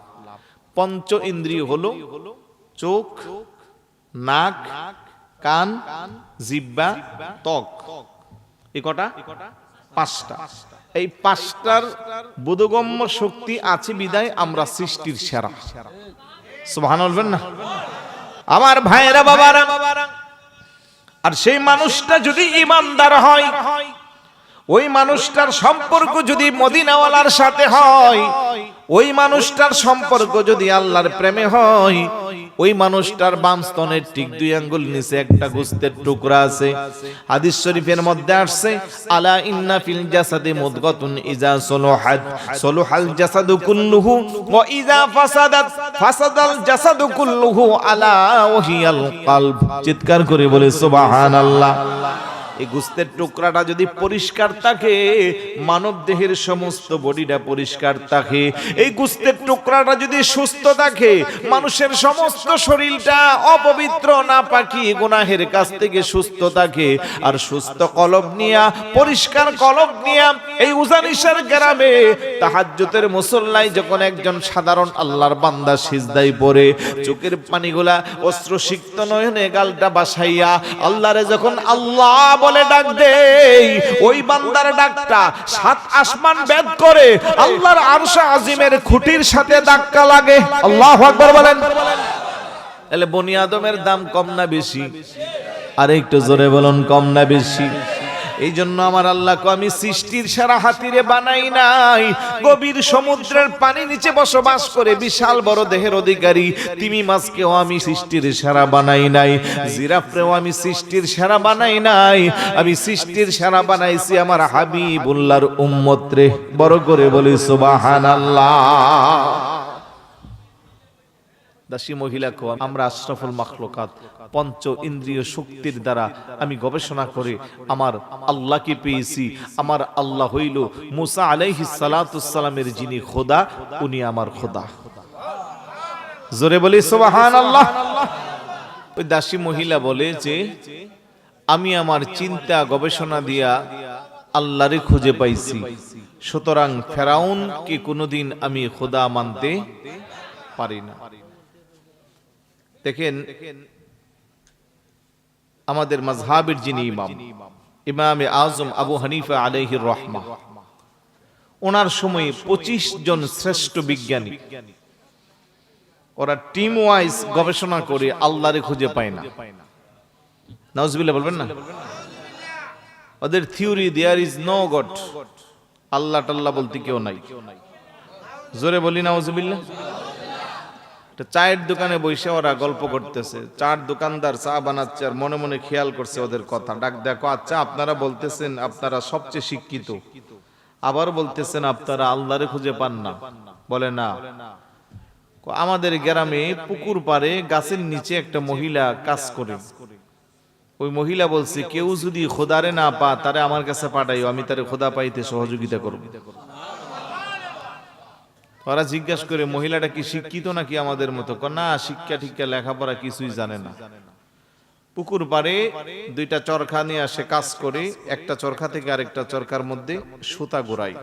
A: পঞ্চ ইন্দ্রিয় হলো চোখ, নাক, কান, জিহ্বা, ত্বক, এই কটা? পাঁচটা। এই পাঁচটার বোধগম্য শক্তি আছে বিদায় আমরা সৃষ্টির সেরা। সুবহানাল্লাহ বলবেন না? আমার ভাইয়েরা, বাবারা, আর সেই মানুষটা যদি ঈমানদার হয়, ওই মানুষটার সম্পর্ক যদি মদিনাওয়ালার সাথে হয়, ওই মানুষটার সম্পর্ক যদি আল্লাহর প্রেমে হয়, ওই মানুষটার বাম স্তনের ঠিক 2 আঙ্গুল নিচে একটা গোশতের টুকরা আছে। হাদিস শরীফের মধ্যে আসছে, আলা ইন্না ফিল জাসাদি মুদগাতুন ইজা সলুহাত সলুহাল জাসাদু কুল্লুহু ওয়া ইজা ফাসাদাত ফাসাদাল জাসাদু কুল্লুহু আলা ওয়াহিয়াল কলব। চিৎকার করে বলে সুবহানাল্লাহ। এই গোশতের টুকরাটা যদি পরিষ্কার থাকে, মানব দেহের সমস্ত বডিটা পরিষ্কার থাকে। এই গোশতের টুকরাটা যদি সুস্থ থাকে, মানুষের সমস্ত শরীরটা অপবিত্র নাপাকি গুনাহের কাছ থেকে সুস্থ থাকে। আর সুস্থ কলব নিয়া, পরিষ্কার কলব নিয়া এই উজানিশার গ্রামে তাহাজ্জুদের মুসল্লায় যখন একজন সাধারণ আল্লাহর বান্দা সিজদায় পড়ে, চোখের পানিগুলা অশ্রুসিক্ত নয়নে গালটা বাসাইয়া আল্লাহরে যখন আল্লাহ বলে ডাক দেই, ওই বান্দার ডাকটা 7 আসমান ভেদ করে আল্লাহর আরশ আজিমের খুঁটির সাথে ধাক্কা লাগে। আল্লাহু আকবার বলেন। তাহলে বনি আদমের দাম কম না বেশি? আর একটু জোরে বলুন, কম না বেশি? এই জন্য আমার আল্লাহকে আমি সৃষ্টির সেরা হাতিরে বানাই নাই। গভীর সমুদ্রের পানি নিচে বসবাস করে বিশাল বড় দেহের অধিকারী তিমি মাছকেও আমি সৃষ্টির সেরা বানাই নাই। জিরাফরেও আমি সৃষ্টির সেরা বানাই নাই। আমি সৃষ্টির সেরা বানাইছি আমার হাবিবুল্লাহর উম্মত রে। বড় করে বলি সুবহানাল্লাহ। দাসী মহিলাকে আমরা আশরাফুল মাখলুকাত পঞ্চ ইন্দ্রিয় শক্তির দ্বারা আমি গবেষণা করে আমার আল্লাহকে পেয়েছি। আমার আল্লাহ হইল মুসা আলাইহিস সালাতুস সালামের যিনি খোদা, উনি আমার খোদা। জোরে বলি সুবহানাল্লাহ। ওই দাসী মহিলা বলে যে আমি আমার চিন্তা গবেষণা দিয়া আল্লাহরে খুঁজে পাইছি, সুতরাং ফেরাউনকে কোনোদিন আমি খোদা মানতে পারি না। দেখেন, আমাদের মাযহাবের যিনি ইমাম, ইমামে আজম আবু হানিফা আলাইহির রাহমাহ, ওনার সময়ে 25 জন শ্রেষ্ঠ বিজ্ঞানী, ওরা টিম ওয়াইজ গবেষণা করে আল্লাহরে খুঁজে পায় না। নাউজুবিল্লাহ বলবেন না? ওদের theory, there is no God, আল্লাহ টাল্লাহ বলতে কেউ নাই। জোরে বলি নাউজুবিল্লাহ। চায়ের দোকানে বসে ওরা গল্প করতেছে, চার দোকানদার চা বানাচ্ছে আর মনে মনে খেয়াল করছে ওদের কথা। ডাক দেখো, আচ্ছা আপনারা বলতেছেন আপনারা সবচেয়ে শিক্ষিত, আবার বলতেছেন আপনারা আল্লাহরে খুঁজে পান না। বলে না, আমাদের গ্রামে পুকুর পাড়ে গাছের নিচে একটা মহিলা কাজ করে। ওই মহিলা বলছে কেউ যদি খোদারে না পা তারে আমার কাছে পাঠাইও, আমি তারে খোদা পাইতে সহযোগিতা করব। ওরা জিজ্ঞাসা করে মহিলাটা কি শিক্ষিত নাকি আমাদের মতো? না, শিক্ষা টিক্ষা লেখাপড়া কিছুই জানে না। পুকুর পাড়ে 2টা চরখা নিয়ে আসে, কাজ করে, একটা চরখা থেকে আরেকটা চরখার মধ্যে সুতা গোড়ায়।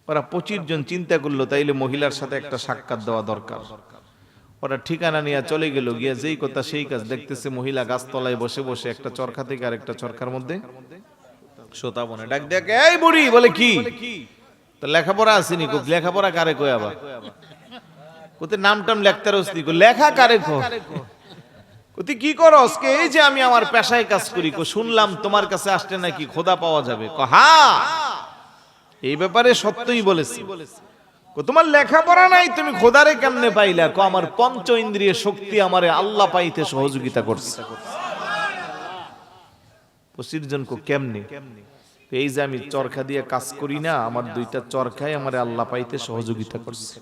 A: ওরা 25 জন চিন্তা করলো তাইলে মহিলার সাথে একটা সাক্ষাৎ দেওয়া দরকার। ওরা ঠিকানা নিয়ে চলে গেল, গিয়া যেই কথা সেই কাজ। দেখতেছে মহিলা গাছতলায় বসে বসে একটা চরখা থেকে আরেকটা চরখার মধ্যে সুতা বনে। ডাক দেখে, এই বুড়ি, বলে কি তো লেখাপড়া আসেনি? লেখাপড়া কারে কই? আবার কোথায় নাম টাম লেখতে রসনি? লেখা কারে কো? কোথায় কি করস? কে? এই যে আমি আমার পেশায় কাজ করি। শুনলাম তোমার কাছে আসলে নাকি খোদা পাওয়া যাবে। হ্যাঁ, এই ব্যাপারে সত্যই বলেছি। তোমার লেখাপড়া নাই, তুমি খোদারে কেমনে পাইলা? আমার পঞ্চ ইন্দ্রিয় শক্তি আমারে আল্লাহ পাইতে সহযোগিতা করছে। 25 জন কেমনে? এই যে আমি চরখা দিয়ে কাজ করি না, আমার 2টা চরখাই আমারে আল্লাহ পাইতে সহযোগিতা করছে।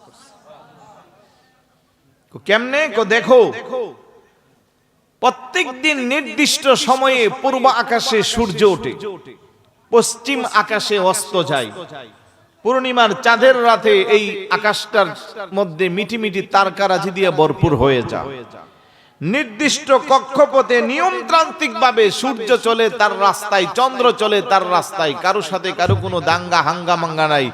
A: কেমনে? দেখো, প্রত্যেক দিন নির্দিষ্ট সময়ে পূর্ব আকাশে সূর্য ওঠে, পশ্চিম আকাশে অস্ত যায়। পূর্ণিমার চাঁদের রাতে এই আকাশটার মধ্যে মিটি মিটি তারকারাজি দিয়ে ভরপুর হয়ে যায়। নির্দিষ্ট কক্ষপথে নিয়মতান্ত্রিক ভাবে সূর্য চলে তার রাস্তায়, চন্দ্র চলে তার রাস্তায়, কারো সাথে কারো কোনো দাঙ্গা হাঙ্গামাঙ্গা নাই।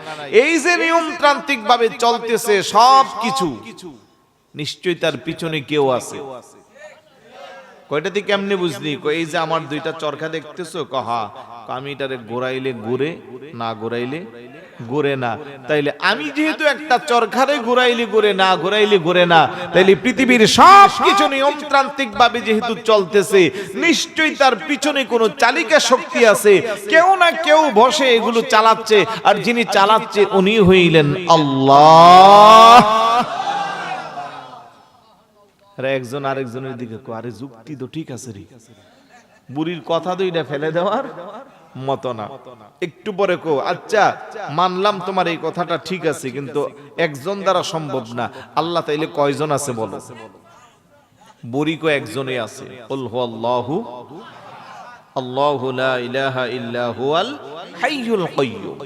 A: এই যে নিয়মতান্ত্রিক ভাবে চলতেছে সব কিছু, নিশ্চয়ই তার পিছনে কেউ আছে। কয়টাতে কেমনে বুঝলি? এই যে আমার দুইটা চরকা দেখতেছো, কহা আমি এটারে ঘোরাইলে ঘুরে, না ঘোরাইলে ঘুরে না। তাইলে আমি যেহেতু একটা চরকারে ঘুরাইলে ঘুরে, না ঘুরাইলে ঘুরে না, তাইলে পৃথিবীর সব কিছু নিয়মতান্ত্রিক ভাবে যেহেতু চলতেছে, নিশ্চয়ই তার পিছনে কোনো চালিকা শক্তি আছে, কেউ না কেউ বসে এগুলো চালাচ্ছে, আর যিনি চালাচ্ছে উনি হইলেন আল্লাহ। একজন আরেকজনের দিকে আরে যুক্তি তো ঠিক আছে রে, বুড়ির কথা তো এটা ফেলে দেওয়ার মত না। একটু পরে কো আচ্ছা মানলাম তোমার এই কথাটা ঠিক আছে, কিন্তু একজন দ্বারা সম্ভব না। আল্লাহ তাইলে কয়জন আছে বলো? বুড়ি কো একজনই আছে। কুল হুয়াল্লাহু আল্লাহু লা ইলাহা ইল্লা হুয়াল হাইয়ুল কাইয়্যুম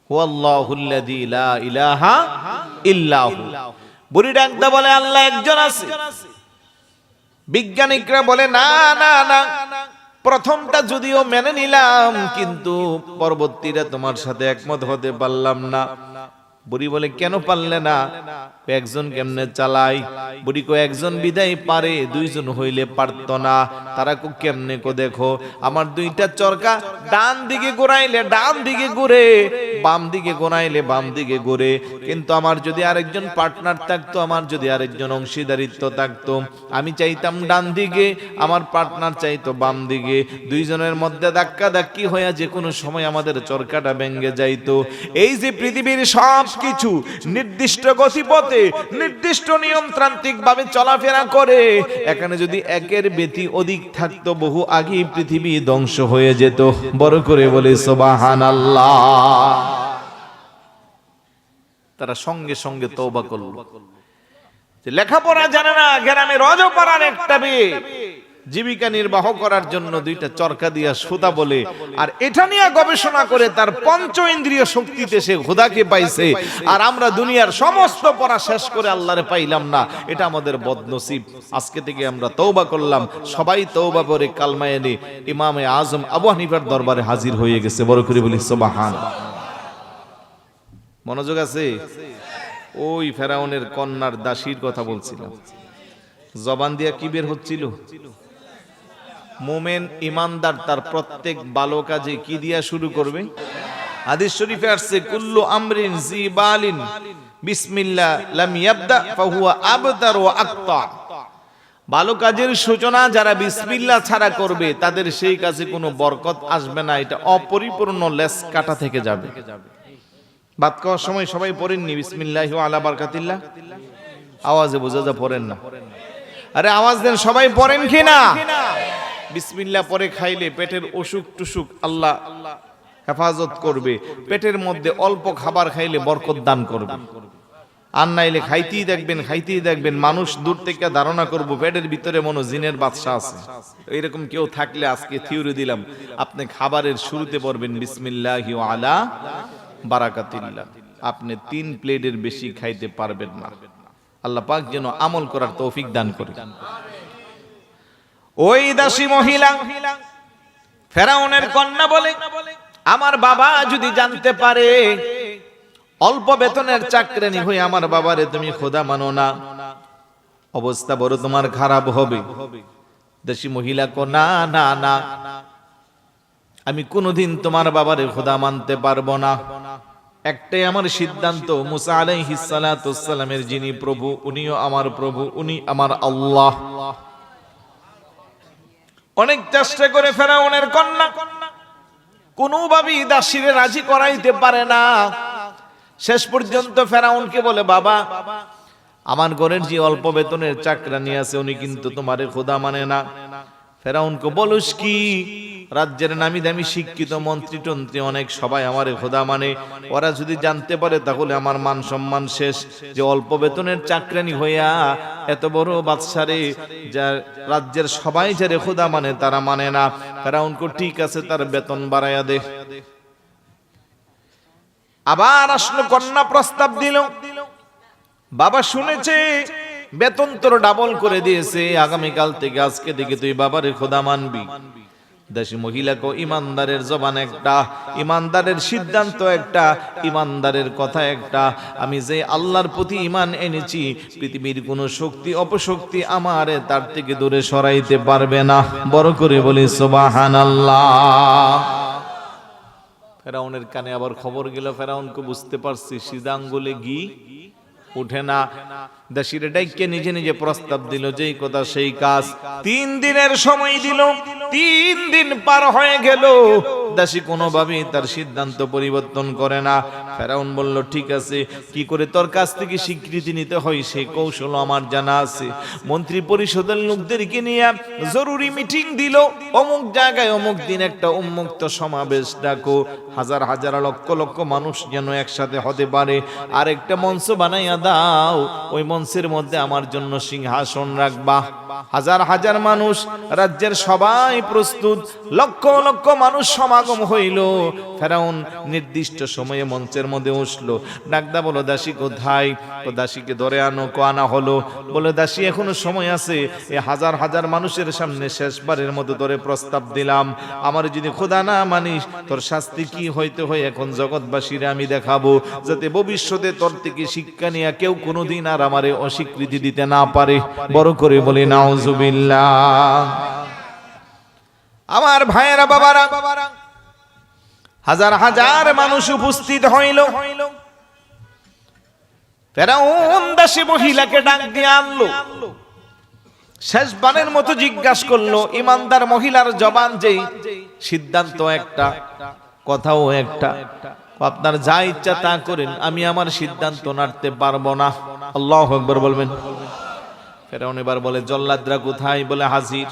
A: হুয়াল্লাহুল্লাযী লা ইলাহা ইল্লা হু। বুড়ি ডাকতে বলে আল্লাহ একজন আছে। বিজ্ঞানিকরা বলে না না না, প্রথমটা যদিও মেনে নিলাম, কিন্তু পরবর্তীরা তোমার সাথে একমত হতে পারলাম না। বুড়ি বলে কেন পারলে না? একজন কেমনে চালাই? বুড়ি কো একজন বিদায় পারে, দুইজন হইলে পারত না। তারা কো কেমনে? কো দেখো আমার দুইটা চরকা ডান দিকে ঘোরাইলে ডান দিকে ঘুরে, বাম দিকে ঘোরাইলে বাম দিকে ঘুরে। কিন্তু আমার যদি আরেকজন পার্টনার থাকতো, আমার যদি আরেকজন অংশীদারিত্ব থাকতো, আমি চাইতাম ডান দিকে, আমার পার্টনার চাইতো বাম দিকে, দুইজনের মধ্যে ধাক্কা ধাক্কি হয়ে যে কোনো সময় আমাদের চরকাটা ভেঙে যাইতো। এই যে পৃথিবীর সব কিছু নির্দিষ্ট গতিপথে নির্দিষ্ট নিয়মতান্ত্রিক ভাবে চলাফেরা করে, এখানে যদি একের বেশি অধিক থাকতো, বহু আগেই পৃথিবী ধ্বংস হয়ে যেত। বড় করে বলে সুবহানাল্লাহ। তারা সঙ্গে সঙ্গে তওবা করল। যে লেখাপড়া জানে না, গ্রামে রজপাড়ার একটা মেয়ে জীবিকা নির্বাহ করার জন্য দুইটা চরকা দিয়া সুতা বলে, আর এটা নিয়ে গবেষণা করে তার পঞ্চ ইন্দ্রিয় শক্তিতে সে খোদাকে পাইছে। আর আমরা দুনিয়ার সমস্ত পড়া শেষ করে আল্লাহরে পাইলাম না, এটা আমাদের বদনসিব। আজকে থেকে আমরা তওবা করলাম, সবাই তওবা করে কালমা এনে ইমামে আজম আবু হানিফার দরবারে হাজির হয়ে গেছে। বড় করে বলি সুবহানাল্লাহ। মনোযোগ আছে? ওই ফেরাউনের কন্যার দাসীর কথা বলছিলাম। জবান দিয়া কি বের হচ্ছিল? মুমিন ইমানদার তার প্রত্যেক ভালো কাজে কি দিয়া শুরু করবে? হাদিস শরীফে আসছে কুল্লু আমরিন জিবালিন বিসমিল্লাহ লাম ইয়াবদা ফাহুয়া আবতার ওয়া আকতা। ভালো কাজের সূচনা যারা বিসমিল্লাহ ছাড়া করবে, তাদের সেই কাজে কোনো বরকত আসবে না, এটা অপরিপূর্ণ লেস কাটা থেকে যাবে। ভাত খাওয়ার সময় সবাই পড়েননি বিসমিল্লাহি ওয়া আলা বারাকাতিল্লাহ? আওয়াজে বোঝা যা পড়েন না। আরে আওয়াজ দেন, সবাই পড়েন কিনা? বিসমিল্লাহ পরে খাইলে পেটের অসুখ টুসুখ আল্লাহ হেফাজত করবে। পেটের মধ্যে অল্প খাবার খাইলে বরকত দান করবে। আর নাইলে খাইতেই দেখবেন মানুষ দূর থেকে ধারণা করব পেটের ভিতরে মনো জিনের বাদশা আছে। এরকম কেউ থাকলে আজকে থিওরি দিলাম, আপনি খাবারের শুরুতে পড়বেন বিসমিল্লাহি ওয়া আলা বারাকাতিল্লাহ। আপনি 3 প্লেটের বেশি খাইতে পারবেন না। আল্লাহ পাক যেন আমল করার তৌফিক দান করে। ওই দাসী মহিলা ফেরাউনের কন্যা বলে, আমার বাবা যদি জানতে পারে অল্প বেতনের চাকরানি হয়ে আমার বাবারে তুমি খোদা মানো না, অবস্থা বড় তোমার খারাপ হবে। দাসী মহিলা কো না না না, আমি কোনোদিন তোমার বাবারে খোদা মানতে পারবো না। একটাই আমার সিদ্ধান্ত, মুসা আলাইহিস সালাতু ওয়াস সালামের যিনি প্রভু, উনিও আমার প্রভু, উনি আমার আল্লাহ। অনেক চেষ্টা করে ফেরাউনের কন্যা কোনোভাবেই দাসীরে রাজি করাইতে পারে না। শেষ পর্যন্ত ফেরাউনকে বলে, বাবা আমার ঘরের যে অল্প বেতনের চাকরানি আছে উনি কিন্তু তোমারে খোদা মানে না। ফেরাউনকে বলস কি, রাজ্যের নামি দামি শিক্ষিত মন্ত্রী টন্ত্রী অনেক সবাই আমারে খোদা মানে, ওরা যদি জানতে পারে তাহলে আমার মান সম্মান শেষ। যে অল্প বেতনের চাকরানি হইয়া এত বড় বাদশারে, যার রাজ্যের সবাই যারে খোদা মানে তারা মানে না। ফেরাউনকে ঠিক আছে, তার বেতন বাড়াইয়া দে। আবার আসলো কন্যা প্রস্তাব দিল, বাবা শুনেছে বেতন তোর ডাবল করে দিয়েছে, আগামীকাল থেকে আজকে থেকে তুই বাবারে খোদা মানবি। দাসী মহিলাকে ইমানদারের জবান একটা, ইমানদারের সিদ্ধান্ত একটা, ইমানদারের কথা একটা। আমি যে আল্লাহর প্রতি ঈমান এনেছি, পৃথিবীর কোনো শক্তি অপশক্তি আমারে তার থেকে দূরে সরাইতে পারবে না। বড় করে বলি সুবহানাল্লাহ। ফেরাউনের কানে আবার খবর গেল, ফেরাউনকে বুঝতে পারছি সিধা আঙ্গুলে ঘি উঠে না। দাসীর ডাইকে নিজে নিজে প্রস্তাব দিল, যেই কথা সেই কাজ। 3 দিনের সময় দিল, 3 দিন পার হয়ে গেল, দাসী কোনোভাবেই তার সিদ্ধান্ত পরিবর্তন করে না। ফেরাউন বলল, ঠিক আছে, কি করে তোর কাছ থেকে স্বীকৃতি নিতে হয় সেই কৌশল আমার জানা আছে। মন্ত্রী পরিষদের লোকদেরকে নিয়ে জরুরি মিটিং দিল, অমুক জায়গায় অমুক দিন একটা উন্মুক্ত সমাবেশ ডাকো, হাজার হাজার লক্ষ লক্ষ মানুষ যেন একসাথে হতে পারে, আর একটা মঞ্চ বানাইয়া দাও, ওই মঞ্চের মধ্যে আমার জন্য সিংহাসন রাখবা। হাজার হাজার মানুষ, রাজ্যের সবাই প্রস্তুত, লক্ষ লক্ষ মানুষ সমাগম হইল। ফেরাউন নির্দিষ্ট সময়ে মঞ্চের মধ্যে উঠলো, ডাকদা বলো, দাসী কোথায়? তো দাসীকে ধরে আনো। আনা হলো। বলে, দাসী এখনো সময় আছে, এই হাজার হাজার মানুষের সামনে শেষবারের মতো ধরে প্রস্তাব দিলাম, আমার যদি খোদা না মানিস তোর শাস্তি কি হইতে হয় এখন জগৎবাসীরা আমি দেখাবো, যাতে ভবিষ্যতে তোর থেকে শিক্ষা নিয়ে কেউ কোনোদিন আর আমারে অস্বীকৃতি দিতে না পারে। বড় করে বলি নাউজুবিল্লাহ। আমার ভাইয়েরা বাবারা, হাজার হাজার মানুষ উপস্থিত হইল। ফেরাউন দাসী মহিলাকে ডাক দিয়ে আনলো, শেষবারের মতো জিজ্ঞাসা করলো। ইমানদার মহিলার জবান যেই, সিদ্ধান্ত একটা, কথাও একটা, আপনার যা ইচ্ছা তা করেন, আমি আমার সিদ্ধান্ত নাড়তে পারবো না। আল্লাহু আকবার বলবেন। ফেরাউন এবার বলে, জল্লাদরা কোথায়? বলে, হাজির।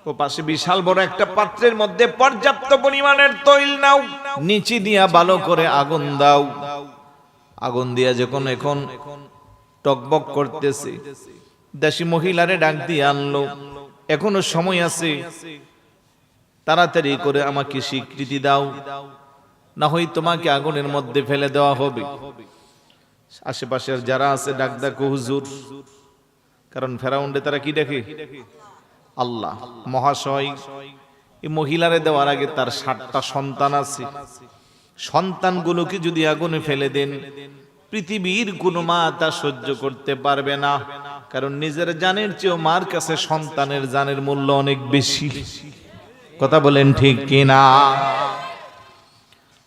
A: ও পাশে বিশাল বড় একটা পাত্রের মধ্যে পর্যাপ্ত পরিমাণের তৈল নাও, নিচে দিয়া ভালো করে আগুন দাও। আগুন দিয়া যখন এখন টকবক করতেছে, দাসী মহিলারে ডাক দিয়ে আনলো, এখনো সময় আছে, তাড়াতাড়ি করে আমাকে স্বীকৃতি দাও, না হয় তোমাকে আগুনের মধ্যে ফেলে দেওয়া হবে। আশেপাশের যারা আছে ডাক ডাকো হুজুর, কারণ ফেরাউন্ডে তারা কি দেখে? আল্লাহ। মহাশয়, এই মহিলারে দেওয়ার আগে তার 7টা সন্তান আছে, সন্তানগুলোকে যদি আগুনে ফেলে দেন, পৃথিবীর কোনো মা তা সহ্য করতে পারবে না, কারণ নিজের জানের চেয়েও মার কাছে সন্তানের জানের মূল্য অনেক বেশি। কথা বলেন ঠিক কিনা?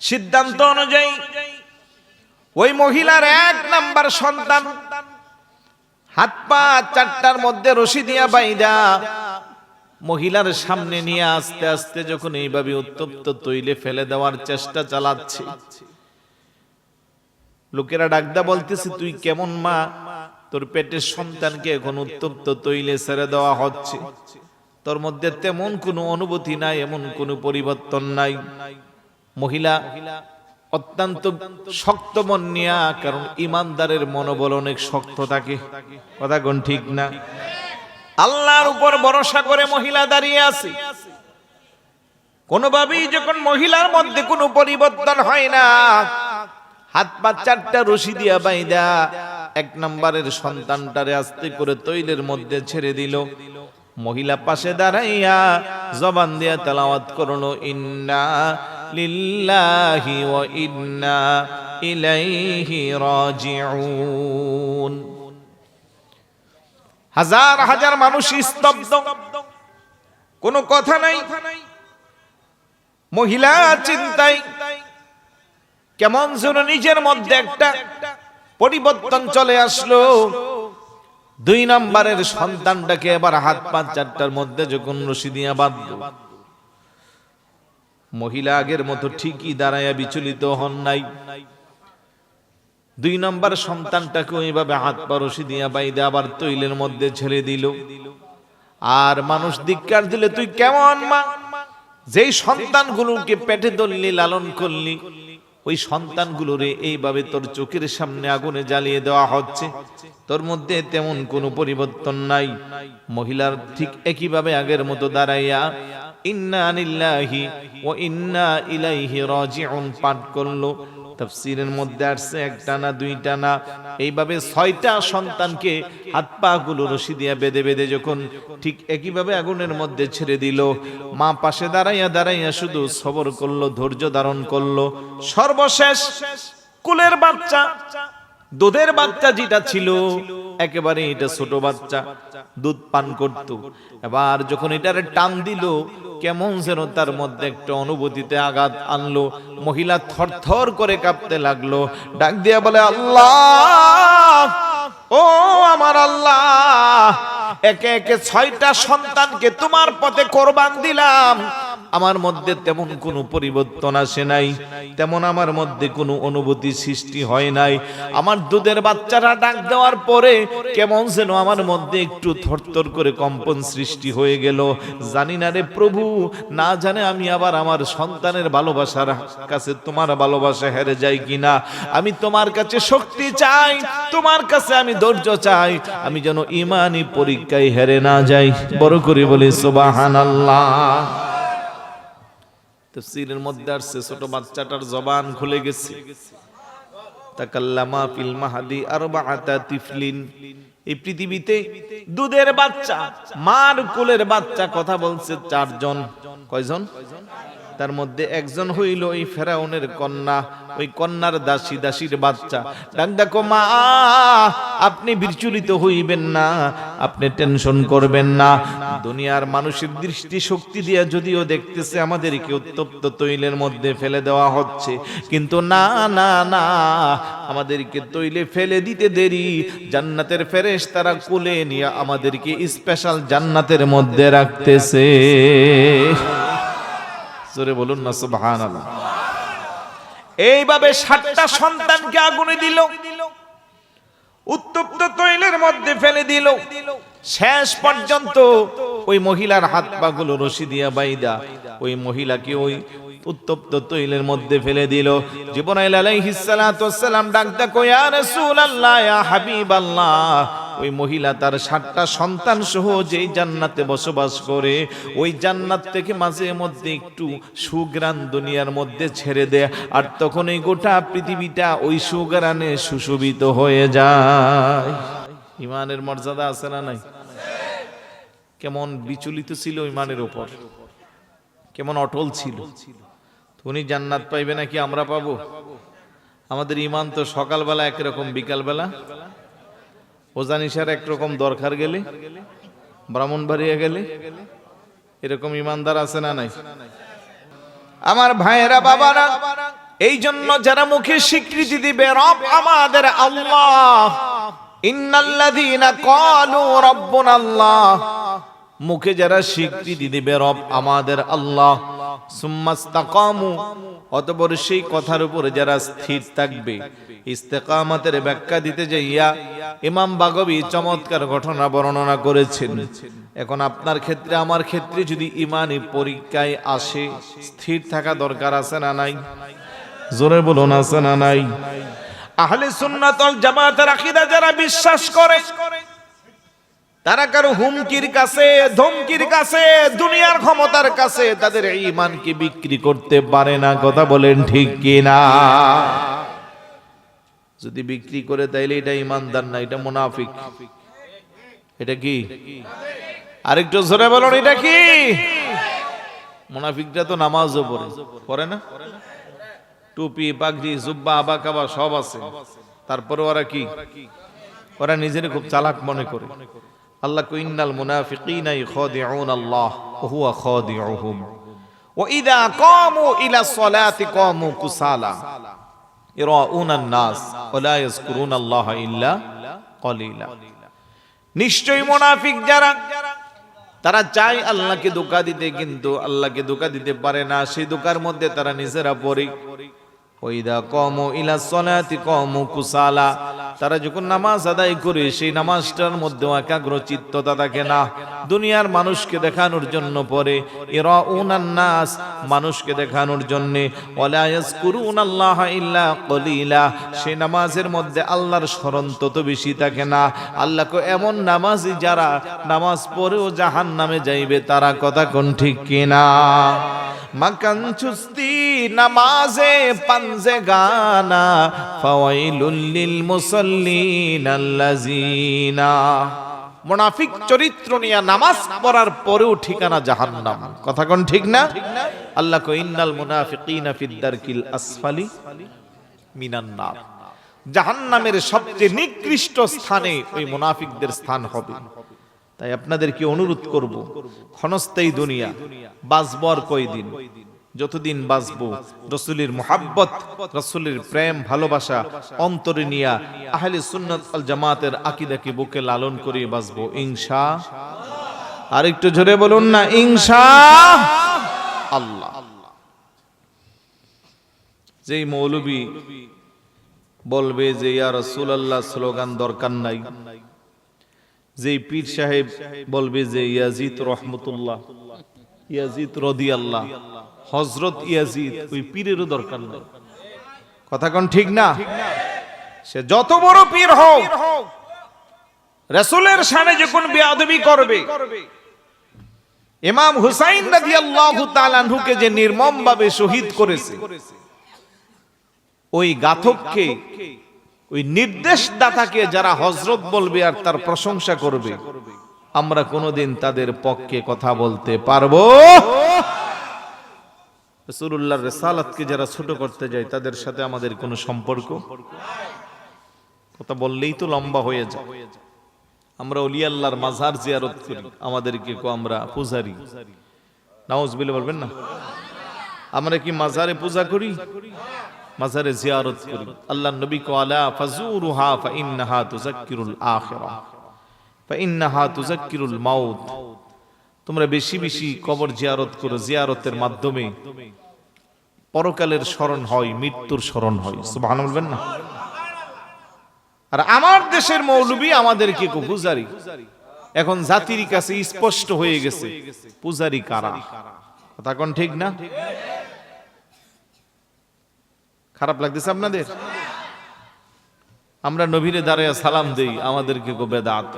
A: সিদ্ধান্ত অনুযায়ী ওই মহিলার 1 নাম্বার সন্তান হাত পা 4টার মধ্যে রশি দিয়া বাইদা মহিলার সামনে নিয়ে আস্তে আস্তে যখন এইভাবে উত্তপ্ত তৈলে ফেলে দেওয়ার চেষ্টা চালাচ্ছে, লোকেরা ডাকদা বলতেছে, তুই কেমন মা, তোর পেটের সন্তানকে এখন উত্তপ্ত তৈলে ছেড়ে দেওয়া হচ্ছে, তোর মধ্যে তেমন কোনো অনুভূতি নাই, এমন কোনো পরিবর্তন নাই। মহিলা অত্যন্ত শক্ত মন নিয়া, কারণ ইমানদারের মনোবল অনেক শক্ত থাকে। কথা কোন ঠিক না? আল্লাহর উপর ভরসা করে মহিলা দাঁড়িয়ে আছে। কোনোভাবেই যখন মহিলার মধ্যে কোনো পরিবর্তন হয় না, হাত পা 4টা রশি দিয়া বাইদা 1 নম্বরের সন্তানটারে আস্তে করে তৈলের মধ্যে ছেড়ে দিল। মহিলা পাশে দাঁড়াইয়া জবান দিয়া তেলাওয়াত করলো, ইন্না লিল্লাহি ওয়া ইন্না ইলাইহি রাজিউন। হাজার হাজার মানুষ স্তব্ধ, কোনো কথা নাই। মহিলা চিন্তায় কেমন যেন নিজের মধ্যে একটা পরিবর্তন চলে আসলো। 2 নম্বরের সন্তানটাকে এবার হাত পা 4টার মধ্যে যখন রশি দিয়া বাঁধল, মহিলা আগের মতো ঠিকই দাঁড়াইয়া বিচলিত হন নাই। 2 নম্বর সন্তানটাকে ওইভাবে হাত পা রশি দিয়া বাইদে আবার তৈলের মধ্যে ছেড়ে দিল। আর মানুষ ধিক্কার দিলে, তুই কেমন মা, যেই সন্তানগুলোকে পেটে ধরলি, লালন করলি, ওই সন্তানগুলোরে এইভাবে তোর চোখের সামনে আগুনে জ্বালিয়ে দেওয়া হচ্ছে, তোর মধ্যে তেমন কোনো পরিবর্তন নাই। মহিলার ঠিক একইভাবে আগের মতো দাঁড়াইয়া ইন্না লিল্লাহি ওয়া ইন্না ইলাইহি রাজিউন পাঠ করলো। তাফসীরের মধ্যে আসছে একটা না দুইটা না, এইভাবে 6টা সন্তানকে হাত পা গুলো রশি দিয়া বেঁধে বেঁধে যখন ঠিক একইভাবে আগুনের মধ্যে ছেড়ে দিল, মা পাশে দাঁড়াইয়া দাঁড়াইয়া শুধু সবর করলো, ধৈর্য ধারণ করলো। সর্বশেষ কুলের বাচ্চা, দুধের বাচ্চা যেটা ছিল, একেবারে এটা ছোট বাচ্চা, দুধ পান করত। এবার যখন এটারে টান দিল, কেমন যেন তার মধ্যে একটা অনুভূতিতে আঘাত আনলো। মহিলা থরথর করে কাঁপতে লাগলো, ডাক দিয়া বলে, আল্লাহ, ও আমার আল্লাহ, একে একে 6টা সন্তানকে তোমার পথে কোরবান দিলাম, আমার মধ্যে তেমন কোনো পরিবর্তন আসে নাই, তেমন আমার মধ্যে কোনো অনুভূতি সৃষ্টি হয় নাই। আমার দুধের বাচ্চারা ডাক দেওয়ার পরে কেমন যেন আমার মধ্যে একটু থরথর করে কম্পন সৃষ্টি হয়ে গেল। জানি না রে প্রভু, না জানে আমি আবার আমার সন্তানের ভালোবাসার কাছে তোমার ভালোবাসা হেরে যাই কিনা। আমি তোমার কাছে শক্তি চাই, তোমার কাছে আমি ধৈর্য চাই, আমি যেন ঈমানি পরীক্ষায় হেরে না যাই। বড় করে বলি সুবহানাল্লাহ। তাফসীরের মধ্যে আসছে ছোট বাচ্চাটার জবান খুলে গেছে। তাকাল্লামা ফিল মাহদি আরবাআতা তিফলিন, এই পৃথিবীতে দুধের বাচ্চা, মার কোলের বাচ্চা কথা বলছে 4 জন। কয়জন? তার মধ্যে একজন হইল ওই ফেরাউনের কন্যা, ওই কন্যার দাসী, দাসীর বাচ্চা। ডাক দেখো, মা আপনি বিচলিত হইবেন না, আপনি টেনশন করবেন না। দুনিয়ার মানুষের দৃষ্টি শক্তি দিয়ে যদিও দেখতেছে আমাদেরকে উত্তপ্ত তৈলের মধ্যে ফেলে দেওয়া হচ্ছে, কিন্তু না না না, আমাদেরকে তৈলে ফেলে দিতে দেরি। জান্নাতের ফেরেশতারা কোলে নিয়ে আমাদেরকে স্পেশাল জান্নাতের মধ্যে রাখতেছে। জোরে বলুন না সুবহানাল্লাহ। এইভাবে 7টা সন্তানকে আগুনে দিল, উত্তপ্ত তৈলের মধ্যে ফেলে দিল। শেষ পর্যন্ত ওই মহিলার হাত পা গুলো রশি দিয়া বাইদা ওই মহিলাকে ওই উত্তপ্ত তৈলের মধ্যে ফেলে দিল। জিবরাইল আলাইহিস সালাতু ওয়াস সালাম ডাক দেখো, ইয়া রাসূলুল্লাহ, ইয়া হাবিবাল্লাহ, ওই মহিলা তার 7টা সন্তান সহ যেই জান্নাতে বসবাস করে, ওই জান্নাত থেকে মাঝে মধ্যে একটু সুগ্রাণ দুনিয়ার মধ্যে ছেড়ে দেয়, আর তখন এই গোটা পৃথিবীটা ওই সুগ্রাণে সুশোভিত হয়ে যায়। ইমানের মর্যাদা আছে না নাই? কেমন বিচলিত ছিল ইমানের উপর, কেমন অটল ছিল। উনি জান্নাত পাইবে নাকি আমরা পাবো? আমাদের ইমান তো সকালবেলা একরকম, বিকালবেলা ওজানিসার একরকম, দরকার গেলে, ব্রাহ্মণবাড়িয়া গেলে এরকম ইমানদার আছে না নাই? আমার ভাইয়েরা, বাবারা, এই জন্য যারা মুখে স্বীকৃতি দিবে রব আমাদের আল্লাহ, ইন্নাল্লাযীনা ক্বালু রাব্বুনা আল্লাহ, মুখে যারা স্বীকৃতি দিবে রব আমাদের আল্লাহ, সুম্মাস্তাকামু, অতঃপর সেই কথার উপরে যারা স্থির থাকবে। ইস্তেকামাতের ব্যাখ্যা দিতে যাইয়া ইমাম বাগবী চমৎকার ঘটনা বর্ণনা করেছেন। এখন আপনার ক্ষেত্রে, আমার ক্ষেত্রে যদি ইমানি পরীক্ষায় আসে, স্থির থাকা দরকার আছে না নাই? জোরে বলুন, আছে না নাই? আহলে সুন্নাত ওয়াল জামাতের আকীদা যারা বিশ্বাস করে, তারা কারো হুমকির কাছে, ধমকির কাছে, দুনিয়ার ক্ষমতার কাছে তাদের ঈমানকে বিক্রি করতে পারে না। কথা বলেন ঠিক কিনা? যদি বিক্রি করে তাইলে এটা ঈমানদার না, এটা মুনাফিক। এটা কি? আরেকটু জোরে বলুন, এটা কি? মুনাফিকরা তো নামাজও পড়ে না, টুপি, পাগড়ি, জুব্বা, আবাকাবা সব আছে, তারপরে ওরা কি? ওরা নিজেরে খুব চালাক মনে করে। আল্লাহ কো, ইন্নাল মুনাফিকিনা ইখাদিউন আল্লাহ ওয়া হুয়া খাদিউহুম ওয়া ইযা কামু ইলা সলাতি কামু কুসালা ইরাউনান নাস ওয়া লা ইয়াযকুরুনাল্লাহা ইল্লা কলিলা। নিশ্চয়ই মুনাফিক যারা, তারা চায় আল্লাহকে ধোঁকা দিতে, কিন্তু আল্লাহকে ধোঁকা দিতে পারে না। সেই ধোঁকার মধ্যে তারা নিজেরা পড়ে। ওয়াইদা কামু ইলা সলাতি কামু কুসালা, তারা যখন নামাজ আদায় করে সেই নামাজটার মধ্যে একাগ্রচিত্ততা থাকে না, দুনিয়ার মানুষকে দেখানোর জন্য পড়ে। ইরাউনান নাস, মানুষকে দেখানোর জন্য। ওয়ালা ইয়াযকুরুনাল্লাহা ইল্লা কলিলা, সেই নামাজের মধ্যে আল্লাহর স্মরণ তত বেশি থাকে না। আল্লাহ কো, এমন নামাজি যারা নামাজ পড়েও জাহান্নামে যাইবে তারা। কথা কোন ঠিক কিনা? মাকান চুস্তি নামাজে পাঞ্জে গানা ফাওয়াইলুল লিল মুসাল্লিন আল্লাযিনা। মুনাফিক চরিত্র নিয়ে নামাজ পড়ার পরেও ঠিকানা জাহান্নাম। কথা কোন ঠিক না? আল্লাহ কয় ইন্নাল মুনাফিকিনা ফিদ দারকিল আসফালি মিনান নার। জাহান্নামের সবচেয়ে নিকৃষ্ট স্থানে ওই মুনাফিকদের স্থান হবে। তাই আপনাদেরকে অনুরোধ করব, ক্ষণস্থায়ী দুনিয়া, বাঁচব আর কয়দিন? যতদিন বাঁচবো রাসূলের মুহাব্বত, রাসূলের প্রেম ভালোবাসা অন্তরে নিয়া আহলে সুন্নাত ওয়াল জামাতের আকীদাকে বুকে লালন করে বাঁচবো ইনশাআল্লাহ। আর একটু জোরে বলুন না ইনশাআল্লাহ। যেই মৌলবী বলবে যে ইয়া রাসূলুল্লাহ স্লোগান দরকার নাই, যেই পীর সাহেব বলবে যে ইয়াজিদ রহমতুল্লাহ, ইয়াজিদ রাদিয়াল্লাহ, হযরত ইয়াজিদ, ওই পীরেরও দরকার নাই। কথা কোন ঠিক না? সে যত বড় পীর হোক, রাসূলের শানে যখন বেয়াদবি করবে, ইমাম হুসাইন রাদিয়াল্লাহু তাআলা আনহুকে যে নির্মমভাবে শহীদ করেছে, ওই গাথককে, ওই নির্দেশদাতাকে যারা হযরত বলবে আর তার প্রশংসা করবে, আমরা কোনোদিন তাদের পক্ষে কথা বলতে পারবো? রাসূলুল্লাহর রিসালাতকে যারা ছোট করতে যায়, তাদের সাথে আমাদের কোনো সম্পর্ক? কথা বললেই তো লম্বা হয়ে যায়। আমরা ওলি আল্লাহর মাজার জিয়ারত করি, আমাদেরকে আমরা পূজারি। নাউজুবিল্লাহ বলবেন না? আমরা কি মাজারে পূজা করি? মাজারে জিয়ারত করি। আল্লাহর নবী কো আলা ফাজুরুহা ফাইন্নাহা তুযাক্কিরুল আখিরাহ ফাইন্নাহা তুযাক্কিরুল মাউত। তোমরা বেশি বেশি কবর জিয়ারত করো, জিয়ারতের মাধ্যমে পরকালের স্মরণ হয়, মৃত্যুর স্মরণ হয়। সুবহানাল্লাহ বলবেন না? আর আমার দেশের মৌলবী আমাদেরকে পূজারি। এখন জাতির কাছে স্পষ্ট হয়ে গেছে পূজারি কারা। কথা কোন ঠিক না? খারাপ লাগতেছে আপনাদের? আমরা নবীরে দাঁড়ায় সালাম দেই, আমাদেরকে বেদাত।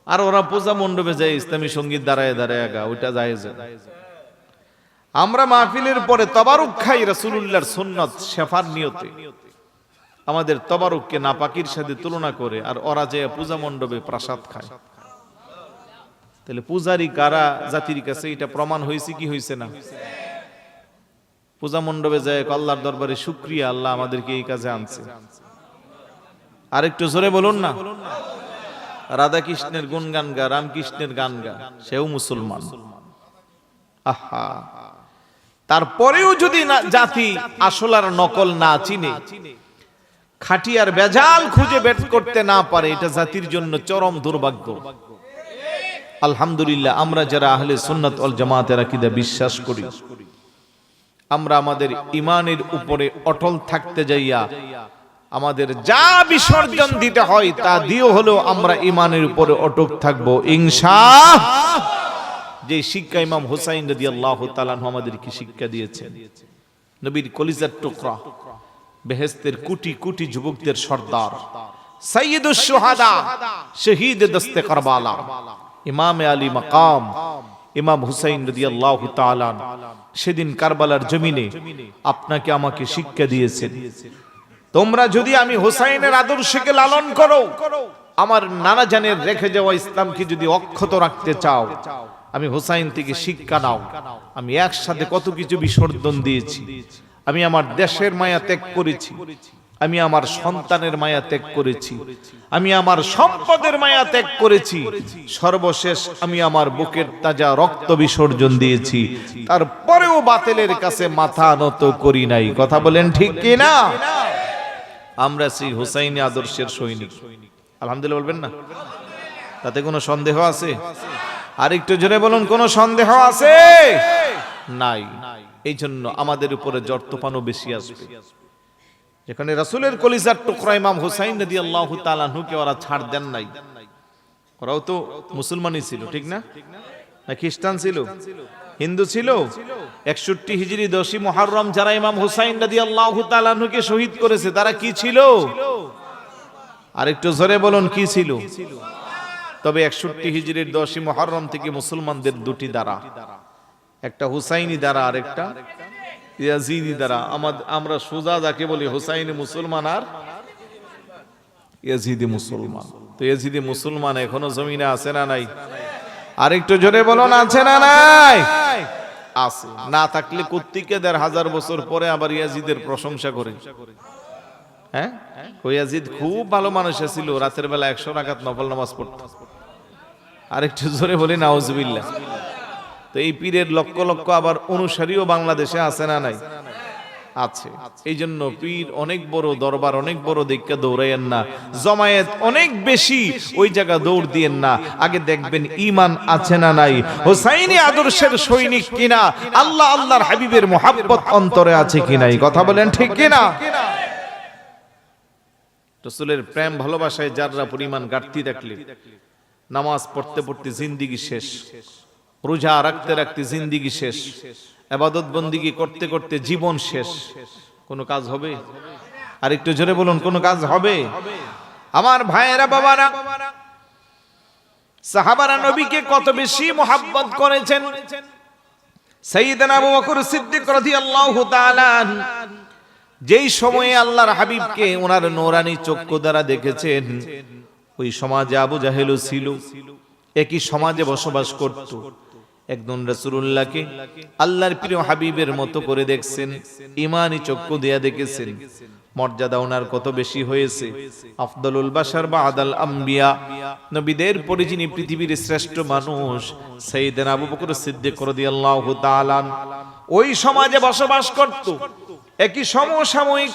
A: আর ওরা পূজা মণ্ডপে যায় ইসলামী সঙ্গীত দাঁড়ায় দাঁড়ায় গা, ওইটা জায়েজ। আমরা মাহফিলের পরে তবারুক খাই রাসূলুল্লাহর সুন্নাত শেফার নিয়তে। আমাদের তবারুককে নাপাকির সাথে তুলনা করে, আর ওরা যায় পূজা মণ্ডপে প্রসাদ খায়। তাহলে পূজারি কারা জাতির কাছে, এটা প্রমাণ হয়েছে কি হয়েছে না? পূজা মণ্ডপে যায় আল্লাহর দরবারে শুকরিয়া, আল্লাহ আমাদেরকে এই কাজে আনছে। আরেকটু জোরে বলুন না। রাধা কৃষ্ণের গুণ গান গা, রামকৃষ্ণের গান গা, সেও মুসলমান। আহা, তারপরেও যদি জাতি আসলার নকল না চিনে, খাটিয়ার বেজাল খুঁজে বের করতে না পারে, এটা জাতির জন্য চরম দুর্ভাগ্য। আলহামদুলিল্লাহ, আমরা যারা আহলে সুন্নাত ওয়াল জামাতের আকীদা বিশ্বাস করি, আমরা আমাদের ঈমানের উপরে অটল থাকতে যাইয়া আমাদের যা বিসর্জন দিতে হয় তা দিয়েও হলেও আমরা ঈমানের উপরে অটল থাকবো ইনশাআল্লাহ। যে শিক্ষা ইমাম হুসাইন রাদিয়াল্লাহু তাআলা আনহু আমাদেরকে শিক্ষা দিয়েছেন, নবীর কলিজার টুকরা, বেহেশতের কোটি কোটি যুবকদের সর্দার, সাইয়্যিদুশ শুহাদা, শহীদ দস্তে কারবালা, ইমাম আলী মাকাম, ইমাম হুসাইন রাদিয়াল্লাহু তাআলা সেদিন কারবালার জমিনে আপনাকে আমাকে শিক্ষা দিয়েছেন, তোমরা যদি আমি হুসাইনের আদর্শকে লালন করো, আমার নানা জানের রেখে যাওয়া ইসলামকে যদি অক্ষত রাখতে চাও, আমি হুসাইন থেকে শিক্ষা নাও। আমি একসাথে কত কিছু বিসর্জন দিয়েছি। আমি আমার দেশের মায়া ত্যাগ করেছি, আমি আমার সন্তানের মায়া ত্যাগ করেছি, আমি আমার সম্পদের মায়া ত্যাগ করেছি, সর্বশেষ আমি আমার বুকের তাজা রক্ত বিসর্জন দিয়েছি। তারপরেও বাতিলের কাছে মাথা নত করি নাই। কথা বলেন ঠিক কি না? আমরা সেই হুসাইনি আদর্শের সৈনিক। আলহামদুলিল্লাহ বলবেন না? তাতে কোনো সন্দেহ আছে? আরেকটু জোরে বলুন, কোনো সন্দেহ আছে? নাই। এই জন্য আমাদের উপরে জর্তপানও বেশি আসবে। যেখানে রাসূলের কলিজার টুকরা ইমাম হুসাইন রাদিয়াল্লাহু তাআলা আনহুকে ওরা ছাড় দেন নাই। ওরাও তো মুসলমানই ছিল, ঠিক না? না খ্রিস্টান ছিল, হিন্দু ছিল? 61 হিজরি 10ই মুহররম যারা ইমাম হুসাইন রাদিয়াল্লাহু তাআলা আনহুকে শহীদ করেছে, তারা কি ছিল? আরেকটু জোরে বলুন, কি ছিল? তবে 61 হিজরির 10ই মুহররম থেকে মুসলমানদের দুটি দ্বারা, একটা হুসাইনি দ্বারা আর একটা ইয়াজিদি দ্বারা আমরা সোজা যাকে বলি হুসাইনি মুসলমান আর ইয়াজিদি মুসলমান। তো ইয়াজিদি মুসলমান এখনো জমিনে আছে না নাই? আরেকটু জোরে বলুন, আছে না নাই? আছে। না থাকলে কর্তৃকে ১৫০০ বছর পরে আবার ইয়াজিদের প্রশংসা করে। হ্যাঁ, ইয়াজিদ খুব ভালো মানুষ ছিল, রাতের বেলা ১০০ রাকাত নফল নামাজ পড়ত। আরেকটু জোরে বলি নাউজুবিল্লাহ। তো এই পীরের লক্ষ লক্ষ আবার অনুসারীও বাংলাদেশে আছে না নাই? আছে। এই জন্য পীর অনেক বড়, দরবার অনেক বড় দেখে দৌড়াইয়েন না, জমায়েত অনেক বেশি ওই জায়গা দৌড় দিয়েন না। আগে দেখবেন ঈমান আছে না নাই, হুসাইনি আদর্শের সৈনিক কিনা, আল্লাহ আল্লাহর হাবিবের মুহাব্বত অন্তরে আছে কিনা। এই কথা বলেন ঠিক কিনা? রাসূলের প্রেম ভালোবাসায় যাররা পরিমাণ ঘাটতি দেখলে, নামাজ পড়তে পড়তে জিন্দেগি শেষ, রোজা রাখতে রাখতে জিন্দেগি শেষ, ইবাদত বন্দেগী করতে করতে জীবন শেষ, কোনো কাজ হবে? আর একটু জোরে বলুন, কোনো কাজ হবে? আমার ভাইয়েরা, বাবারা, সাহাবারা নবীকে কত বেশি মুহাব্বত করেছেন। সাইয়েদনা আবু বকর সিদ্দিক রাদিয়াল্লাহু তাআলা যেই সময়ে আল্লাহর হাবিবকে ওনার নূরানী চক্ষু দ্বারা দেখেছেন, ওই সমাজে আবু জাহেলও ছিল, একই সমাজে বসবাস করত। একজন রাসূলুল্লাহকে আল্লাহর প্রিয় হাবিবের মতো করে দেখছেন, ঈমানি চক্ষু দিয়া দেখেছেন। মর্যাদা ওনার কত বেশি হয়েছে। আফদলুল বাশার বাদাল আম্বিয়া, নবীদের পরে যিনি পৃথিবীর শ্রেষ্ঠ মানুষ, সাইয়েদনা আবু বকর সিদ্দিক রাদিয়াল্লাহু তাআলা ওই সমাজে বসবাস করত। একই সমসাময়িক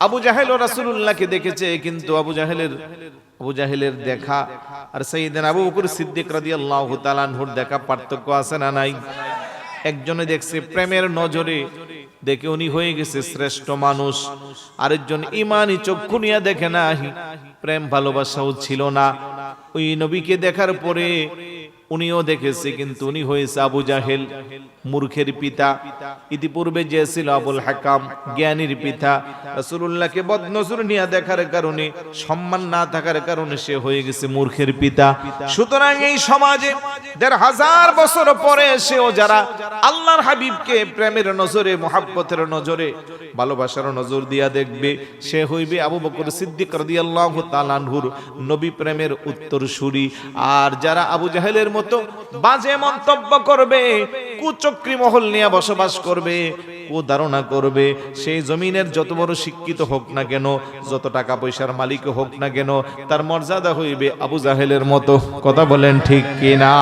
A: আবু জাহেল ও রাসূলুল্লাহকে দেখেছে, কিন্তু আবু জাহেলের দেখা আর সাইয়েদনা আবু বকর সিদ্দিক রাদিয়াল্লাহু তাআলা আনহুর দেখা পার্থক্য আছে না নাই? একজনে দেখছে প্রেমের নজরে দেখে উনি হয়ে গেছে শ্রেষ্ঠ মানুষ, আরেকজন ঈমানি চক্ষু নিয়ে দেখে নাই, প্রেম ভালোবাসাও ছিল না। ওই নবীকে দেখার পরে উনিও দেখেছে, কিন্তু উনি হয়েছে আবু জাহেল, মূর্খের পিতা। ইতিপূর্বে যে ছিল আবুল হাকাম, জ্ঞানীর পিতা। রাসূলুল্লাহকে বদনজর নিয়ে দেখার কারণে, সম্মান না থাকার কারণে সে হয়ে গেছে মূর্খের পিতা। সুতরাং এই সমাজে ১৫০০ বছর পরে এসেও যারা আল্লাহর হাবিবকে প্রেমের নজরে, মুহাব্বতের নজরে, ভালোবাসার নজর দিয়া দেখবে, সে হইবে আবু বকর সিদ্দিক রাদিয়াল্লাহু তাআলা আনহুর নবী প্রেমের উত্তরসূরি। আর যারা আবু জাহেলের মতো বাজে মন্তব্য করবে, কুচক্রী মহল নিয়ে বসবাস করবে, কুধারণা করবে, সেই জমিনের যত বড় শিক্ষিত হোক না কেন, যত টাকা পয়সার মালিক হোক না কেন, তার মর্যাদা হইবে আবু জাহেলের মতো। কথা বলেন ঠিক কিনা?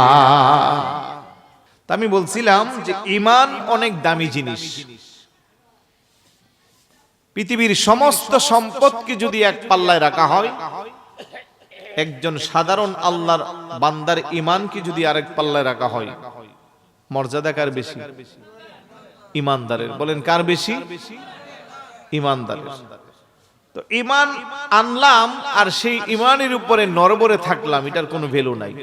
A: তা আমি বলছিলাম যে ঈমান অনেক দামি জিনিস। পৃথিবীর সমস্ত সম্পদকে যদি এক পাল্লায় রাখা হয়, একজন সাধারণ আল্লাহর বান্দার ঈমানকে যদি আরেক পাল্লায় রাখা হয়, মর্যাদা কার বেশি? ঈমানদারের। বলেন কার বেশি? ঈমানদারের। তো ঈমান আনলাম আর সেই ঈমানের উপরে নড়বড়ে থাকলাম, এটার কোনো ভ্যালু নাই।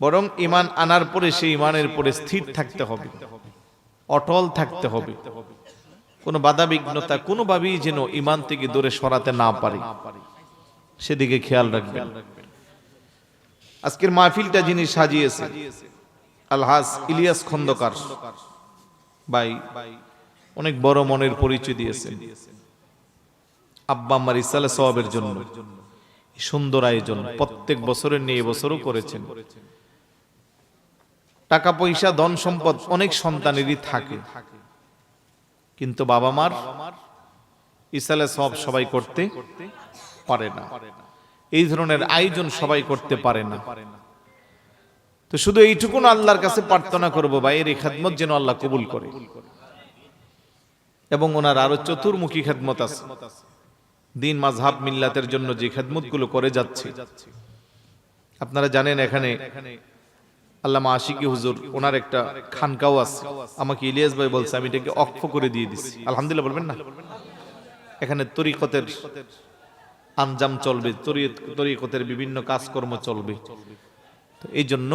A: বরং ঈমান আনার পরে সেই ঈমানের পরে স্থির থাকতে হবে, অটল থাকতে হবে। কোনো বাধা বিঘ্নতা কোনোভাবেই যেন ঈমান থেকে দূরে সরাতে না পারে, সেদিকে খেয়াল রাখবেন। আজকের মাহফিলটা যিনি সাজিয়েছে আলহাজ ইলিয়াস খন্দকার ভাই, অনেক বড় মনের পরিচয় দিয়েছেন। আব্বা আম্মার ইসালে সওয়াবের জন্য সুন্দর আয়োজন প্রত্যেক বছরের নিয়ে এবছরও করেছেন। টাকা পয়সা, ধন সম্পদ অনেক সন্তানেরই থাকে, কিন্তু বাবা মার ইসালে সওয়াব সবাই করতে পারে না। এই ধরনের আয়োজন সবাই করতে পারে না। তো শুধু এইটুকুন আল্লাহর কাছে প্রার্থনা করব, ভাইয়ের এই খেদমত যেন আল্লাহ কবুল করে। এবং ওনার আরো চতুর্মুখী খেদমত আছে, দিন মাযহাব মিল্লাতের জন্য যে খেদমতগুলো করে যাচ্ছে। আপনারা জানেন এখানে আল্লামা আশিকি হুজুর, ওনার একটা খানকাও আছে। আমাকে ইলিয়াস ভাই বলছে, আমি এটাকে অক্ফ করে দিয়ে দিছি। আলহামদুলিল্লাহ বলবেন না? এখানে তরিকতের আঞ্জাম চলবে, তরিকতের বিভিন্ন কাজকর্ম চলবে। তো এই জন্য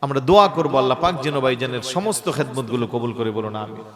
A: আমরা দোয়া করবো আল্লাহ পাক যেন ভাইজানের সমস্ত খেদমতগুলো কবুল করে, বলুন আমিন।